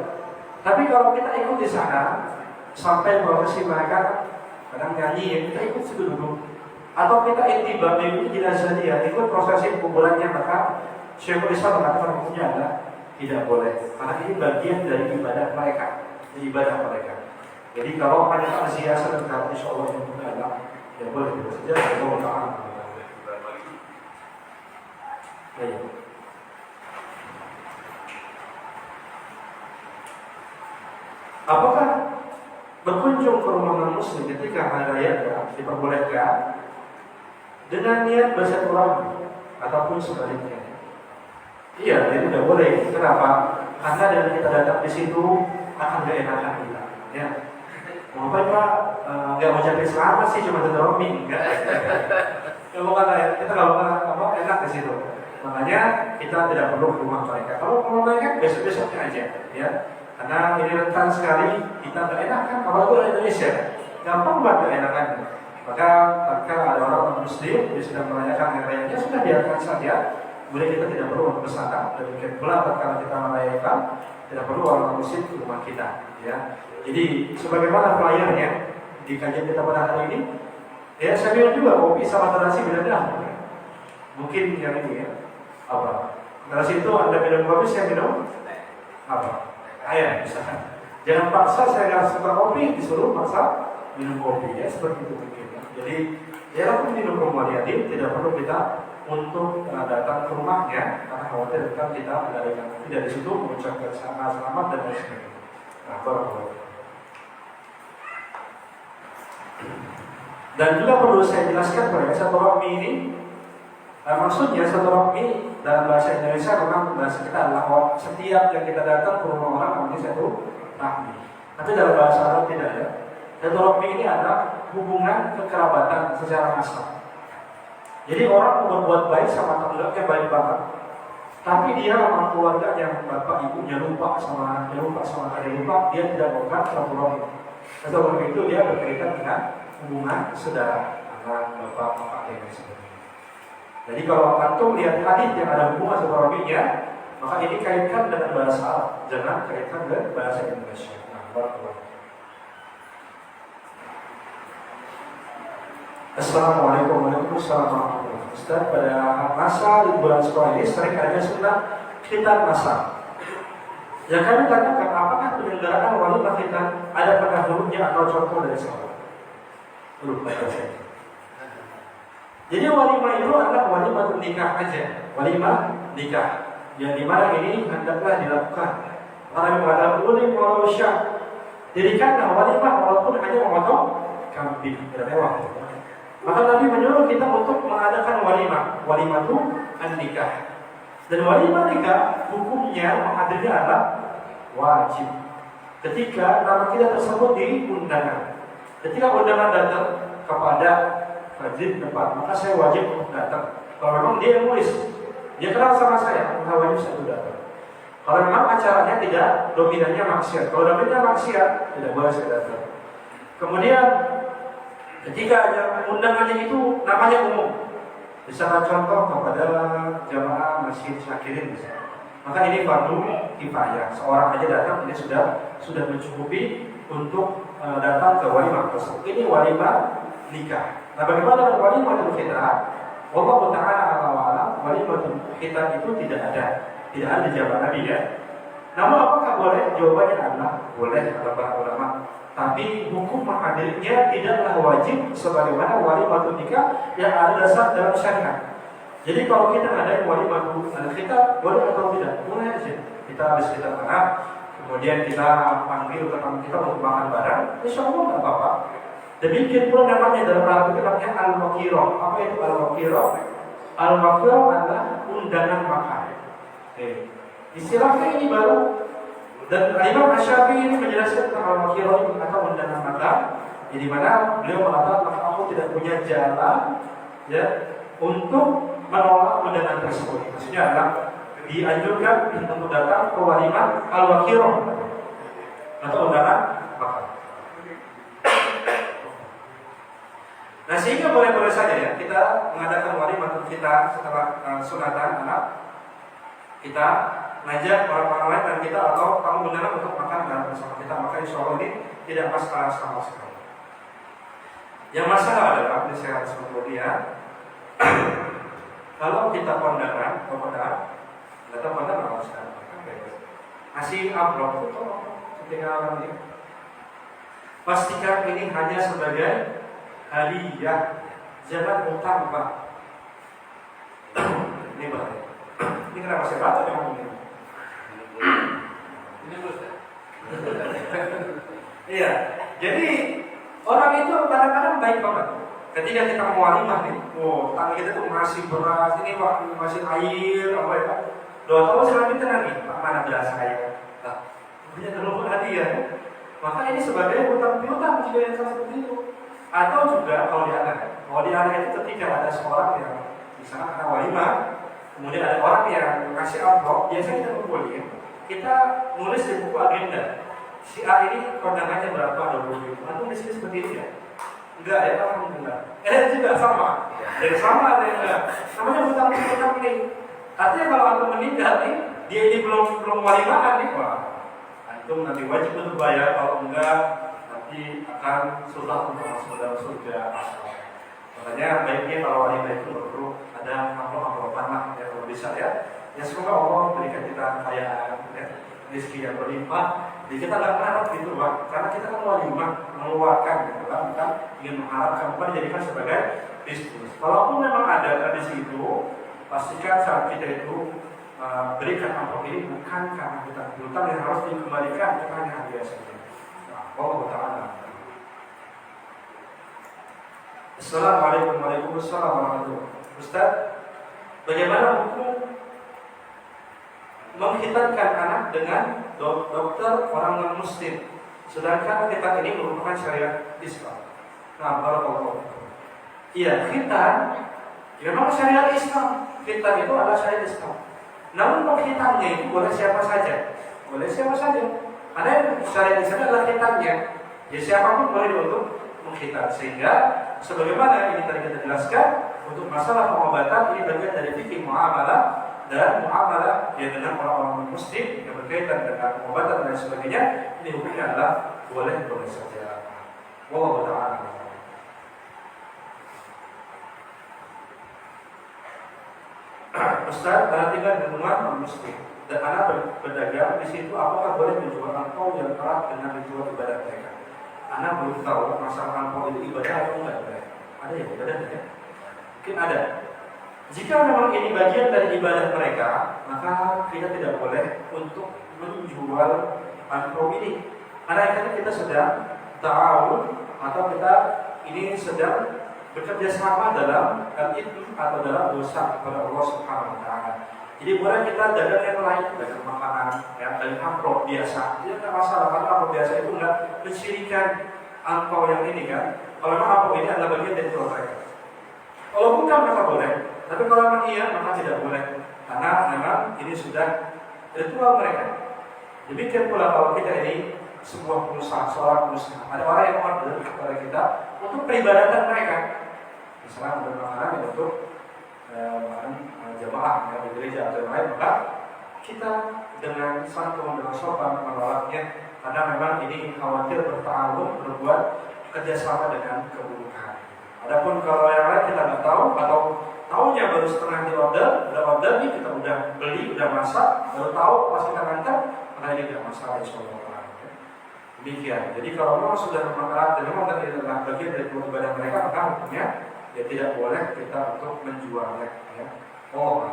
Tapi kalau kita ikut di sana sampai prosesi mereka kadang nyanyi ya, kita ikut situ dulu. Atau kita intibah mengikuti jenazah dia, ikut prosesi kuburannya, maka Syekhul Islam mengatakan hukumnya adalah tidak boleh, karena ini bagian dari ibadah mereka, ibadah mereka. Jadi kalau hanya takziah sebentar, insya Allah yang benar adalah ya boleh saja. Allah Taala. Ya. Apakah berkunjung ke rumah non-muslim ketika hari raya diperbolehkan dengan niat bersilaturahmi ataupun sebaliknya? Iya, jadi tidak boleh. Kenapa? Karena dengan kita datang di situ akan gak enakan kita. Ya, Pak, nggak mau ucapin selamat sih, cuma silaturahmi, enggak? Ya bukan ya, kita nggak bakal enak di situ. Makanya kita tidak perlu ke rumah mereka. Kalau mereka besok-besoknya aja, ya. Karena ini rentan sekali, kita nggak enakan. Kalau itu Indonesia, gampang banget nggak enakan. Maka ada orang Muslim yang sedang merayakan hari rayanya, sudah biarkan saja. Kemudian kita tidak perlu bersama, demikian pula kalau kita merayakan, tidak perlu orang Muslim ke rumah kita. Ya, jadi sebagaimana flyernya di kajian kita pada hari ini, ya saya bilang juga kopi sama terasi beda-beda. Mungkin yang ini ya, apa? Terasi itu Anda minum kopi, saya minum apa? Air misalkan. Jangan paksa saya nggak suka kopi, disuruh paksa minum kopi ya, seperti itu mungkin. Jadi ya pun minum kopi adik tidak perlu kita untuk datang ke rumahnya karena khawatir kan kita mengadakan kopi dari situ mengucapkan selamat dan lain sebagainya. Nah, barakallahu. Dan juga perlu saya jelaskan bahwa satu rokmi ini maksudnya satu rokmi dalam bahasa Indonesia memang bahasa kita adalah setiap yang kita datang ke rumah orang namanya satu rahmi. Tapi dalam bahasa Arab tidak ya. Satu rokmi ini adalah hubungan kekerabatan secara nasab. Jadi orang berbuat baik sama tetangganya baik banget, tapi dia sama keluarganya bapak ibunya lupa sama dia lupa dia tidak bukan satu rokmi. Satu rokmi itu dia berkaitan dengan hubungan saudara, anak, bapak, dan sebagainya. Jadi kalau antum lihat hadis yang ada hubungan sama robinya, maka ini kaitkan dengan bahasa Arab, jangan kaitkan dengan bahasa Indonesia. Nah, barakallahu. Assalamualaikum warahmatullahi wabarakatuh. Ustaz, pada masa liburan sekolah ini sering ada sunnah khitan masal. Yang kami tanyakan, apakah penyelenggaraan walimah khitan ada pendahulunya atau contoh dari sekolah? Jadi walimah itu adalah walimah nikah aja, walimah nikah yang dimana ini hendaklah dilakukan. Karena mengatakan ulim walau syah, dirikanlah walimah walaupun hanya memotong kambing bermewah. Maka Nabi menyuruh kita untuk mengadakan walimah itu nikah. Dan walimah nikah hukumnya menghadiri adalah wajib. Ketika nama kita tersebut di undangan. Ketika undangan datang kepada wajib tempat, maka saya wajib untuk datang. Kalau memang dia nulis, dia kenal sama saya, maka wajib saya untuk datang. Kalau memang acaranya tidak dominannya maksiat, kalau dominannya maksiat, tidak boleh saya datang. Kemudian ketika undangannya itu namanya umum, misalnya contoh kepada jamaah masjid Syakirin misalnya, maka ini fardu kifayah. Seorang aja datang ini sudah mencukupi untuk datang ke walimah tersebut. Ini walimah nikah. Nah, bagaimana dengan walimah khitan? Allah Ta'ala ala walimah khitan itu tidak ada di zaman Nabi ya. Namun apakah boleh? Jawabannya adalah boleh kata para ulama. Tapi hukum menghadirinya tidaklah wajib sebagaimana walimah nikah yang ada dasar dalam syariat. Jadi kalau kita ada walimah khitan boleh atau tidak? Boleh aja. Kita habis kita makan, kemudian kita panggil teman kita untuk makan bareng, insya Allah nggak apa-apa. Demikian pula namanya dalam Arab itu namanya al-wakiroh. Apa itu al-wakiroh? Al-wakiroh adalah undangan makan. Istilahnya ini baru. Dan Imam Asy-Syafi'i ini menjelaskan tentang al-wakiroh itu atau undangan makan. Di mana beliau mengatakan aku tidak punya jalan ya untuk menolak undangan tersebut. Maksudnya adalah dianjurkan untuk datang ke walimah al-wakiroh atau undangan makan. Nah, sehingga boleh-boleh saja ya kita mengadakan walimah kita setelah sunatan anak kita ngajak orang-orang lain dan kita atau kamu benar untuk makan bareng bersama kita, maka insya Allah ini tidak masalah sama sekali. Yang masalah adalah ini saya harus kemudian kalau kita kondangan kepada kita kondangan harus kasih amplop itu ketika orang ini pastikan ini hanya sebagai hadiah, jangan utang Pak. Ini bahaya. Ini kenapa saya baca yang ngomong ini? Ini Ustaz. Iya. Jadi orang itu kadang-kadang baik banget. Ketika kita mau walimah nih, tangan kita tuh masih beras, ini Pak, masih air, apa ya Pak? Dua tahun selama tenang nih, Pak, mana beras saya? Nah, punya terlalu hadiah. Maka ini sebagai hutang piutang juga yang seperti itu. Atau juga kalau di anak itu ketika ada seorang yang misalnya karena walimah, kemudian ada orang yang ngasih amplop, biasanya kita kumpulin, kita nulis di buku agenda. Si A ini kondangannya berapa, 20.000. Atau di sini seperti itu ya? Enggak ya, alhamdulillah. Juga sama. Dari sama ada yang enggak. Namanya hutang nih. Artinya kalau antum meninggal nih, dia ini belum walimahan nih, wah, antum nanti wajib untuk bayar. Kalau enggak, nanti akan susah untuk masuk dalam surga. Makanya baiknya kalau walimah itu perlu ada amplop-amplopan lah ya kalau bisa ya. Ya semoga Allah memberikan kita kekayaan, ya, rezeki yang berlimpah. Jadi kita nggak mengharap gitu Pak, karena kita kan walimah mengeluarkan gitu kan, bukan ingin mengharapkan, bukan dijadikan sebagai bisnis. Kalaupun memang ada tradisi itu, pastikan saat kita itu berikan amplop ini bukan karena hutang yang harus dikembalikan, bukan hanya hadiah saja. Allah Ta'ala. Assalamualaikum warahmatullahi wabarakatuh. Ustaz, bagaimana hukum menghitankan anak dengan dokter orang non-muslim, sedangkan khitan ini merupakan syariat Islam? Nah, barakallahu fikum. Iya, khitan memang syariat Islam. Khitan itu adalah syariat Islam. Namun menghitannya itu boleh siapa saja. Boleh siapa saja. Karena syariat Islam adalah khitannya. Ya siapapun boleh untuk menghitan. Sehingga sebagaimana ini tadi kita jelaskan, untuk masalah pengobatan ini bagian dari fikih muamalah, dan muamalah dia dengan orang-orang muslim yang berkaitan dengan pengobatan dan sebagainya, ini hukumnya adalah boleh saja. Wallahu ta'ala. Ustaz, anak tinggal di rumah non-muslim dan anak berdagang di situ, apakah boleh menjual angpau yang erat dengan ritual ibadah mereka? Anak belum tahu masalah angpau itu ibadah atau enggak. Ada ya ibadah ya? Mungkin ada. Jika memang ini bagian dari ibadah mereka, maka kita tidak boleh untuk menjual angpau ini. Karena kita sedang ta'awun atau kita ini sedang bekerja sama dalam itu atau dalam dosa kepada Allah Subhanahu wa Ta'ala. Jadi boleh kita dagang yang lain, dagang makanan, ya, dagang amplop biasa. Tidak ada masalah, karena amplop biasa itu enggak mensyirikan angpau yang ini kan. Kalau memang amplop ini adalah bagian dari dosa mereka. Kalau bukan maka boleh, tapi kalau memang iya maka tidak boleh, karena memang ini sudah ritual mereka. Demikian pula kalau kita ini sebuah pengusaha, seorang pengusaha, ada orang yang order kepada kita untuk peribadatan mereka. Misalnya makanan untuk jamaah ya, di gereja atau yang lain, maka kita dengan santun dan sopan menolaknya, karena memang ini khawatir bertawun berbuat kerjasama dengan keburukan. Adapun kalau yang lain kita nggak tahu atau tahunya baru setengah di order nih, kita udah beli, udah masak, baru tahu pas kita ngantar, maka ini tidak masalah insyaallah. Demikian. Jadi kalau memang sudah memang dan memang tadi adalah bagian dari ibadah mereka, maka hukumnya ya tidak boleh kita untuk menjualnya. Ya. Oh.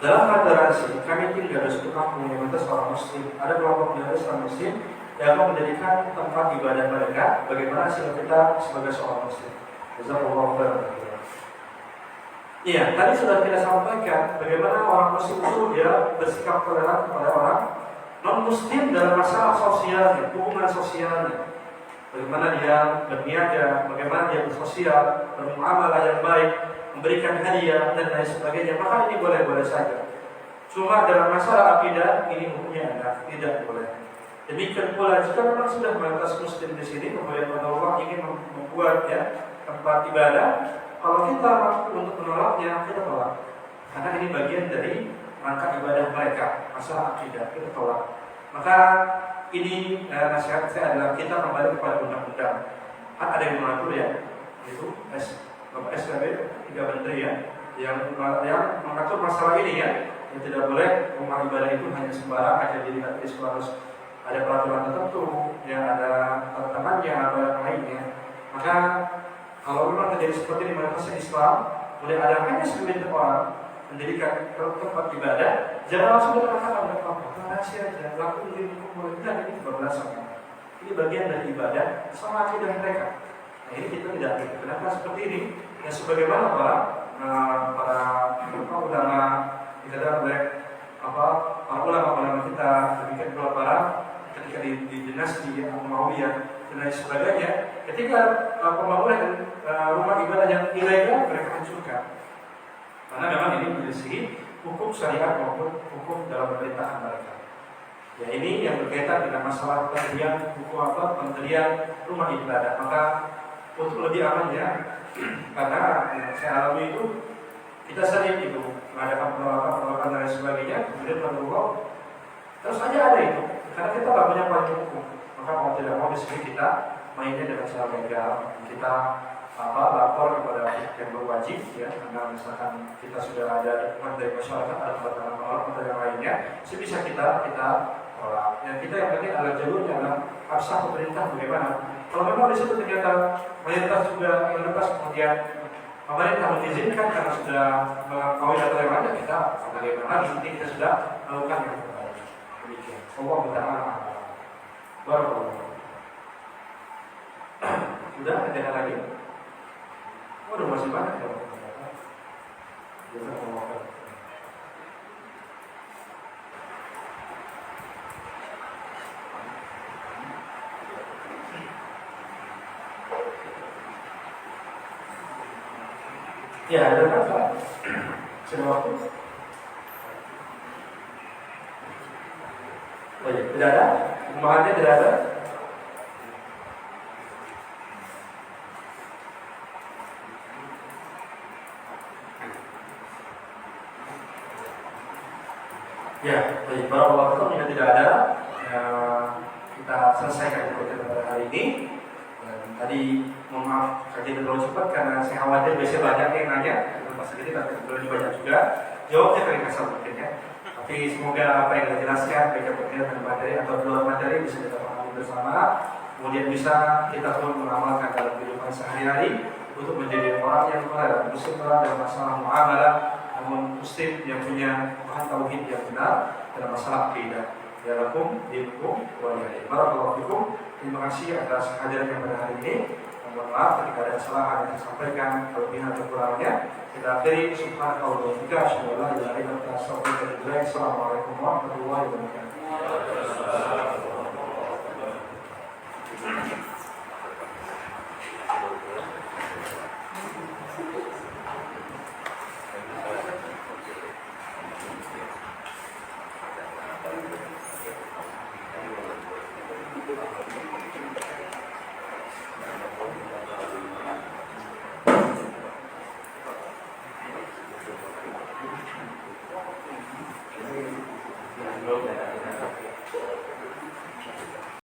Dalam toleransi, kami tinggal di suatu kampung yang mayoritas orang Muslim. Ada kelompok mayoritas orang Muslim yang menjadikan tempat ibadah mereka. Bagaimana sikap kita sebagai seorang Muslim? Jazakallahu khairan. Iya, tadi sudah kita sampaikan bagaimana orang Muslim itu dia bersikap toleran kepada orang non-Muslim dalam masalah sosialnya, hubungan sosialnya. Bagaimana dia berniaga, bagaimana dia bersosial, bermuamalah yang baik, memberikan hadiah dan lain sebagainya. Maka ini boleh-boleh saja. Cuma dalam masalah akidah ini hukumnya adalah tidak boleh. Demikian pula jika memang sudah mayoritas Muslim di sini, kemudian Allah ingin membuat ya tempat ibadah. Kalau kita mampu untuk menolaknya, kita tolak. Karena ini bagian dari rangka ibadah mereka, masalah akidah, kita tolak. Maka ini nasihat saya adalah kita kembali kepada undang-undang. Kan ada yang mengatur ya, itu Bapak SKB, 3 menteri ya, yang mengatur masalah ini ya. Yang tidak boleh rumah ibadah itu hanya sembarang aja dilihat, harus ada peraturan tertentu, yang ada tantangannya atau yang lainnya. Maka kalau memang terjadi seperti ini mayoritas Islam, boleh ada hanya segelintir orang mendirikan tempat ibadah, jangan langsung dikatakan oleh Allah, rahasia aja, lakukan ini boleh tidak, ini kebablasan. Ini bagian dari ibadah, sama akidah mereka. Nah ini kita tidak. Kenapa seperti ini? Ya sebagaimana para ulama dikatakan oleh para ulama kita, demikian pula para ketika di dinasti Umayyah dan lain sebagainya, ketika pembangunan rumah ibadah yang ilegal mereka hancurkan. Karena memang ini menyelisihi hukum syariat maupun hukum dalam pemerintahan mereka. Ya ini yang berkaitan dengan masalah pendirian hukum pendirian rumah ibadah. Maka untuk lebih amannya, karena saya alami itu kita sering itu mengadakan penolakan dan lain sebagainya, kemudian menurut terus saja ada itu. Karena kita nggak punya payung hukum, maka mau tidak mau di sini kita mainnya dengan cara legal, kita lapor kepada pihak yang berwajib ya, karena misalkan kita sudah ada dukungan dari masyarakat ada tanda penolak atau yang lainnya, sebisa kita tolak. Yang kita yang penting adalah jalurnya adalah absah pemerintah bagaimana. Kalau memang di situ ternyata mayoritas juga mayoritas kemudian pemerintah mengizinkan karena sudah mengetahui data yang ada, kita bagaimana lagi nanti kita sudah melakukan yang terbaik. Demikian. Allah Taala. Barakallahu. Sudah ada lagi? Waduh masih banyak ya. Ya, ada apa? Sudah waktu? Oh ya, tidak ada? Pembahasannya tidak ada? Ya, baik. Para waktu yang tidak ada, kita selesaikan kita pada hari ini. Dan tadi mohon maaf kajian terlalu cepat karena saya khawatir biasanya banyak yang nanya, pas sedikit tapi lebih banyak juga. Jawabnya kali kasar mungkin ya. Tapi semoga apa yang kita jelaskan baik yang dan materi atau luar materi bisa kita pahami bersama. Kemudian bisa kita pun mengamalkan dalam kehidupan sehari-hari untuk menjadi orang yang benar, muslim dalam masalah muamalah, namun muslim yang punya paham tauhid yang benar dalam masalah akidah. Ya lakum dinukum wa ya'id. Barakallahu fikum. Terima kasih atas kehadirannya pada hari ini. Mohon maaf jika ada kesalahan yang disampaikan, kelebihan atau kurangnya. Kita akhiri subhanallahi wa bihamdihi, asyhadu an la ilaha illa anta, astaghfiruka wa atubu ilaik. Assalamualaikum warahmatullahi wabarakatuh.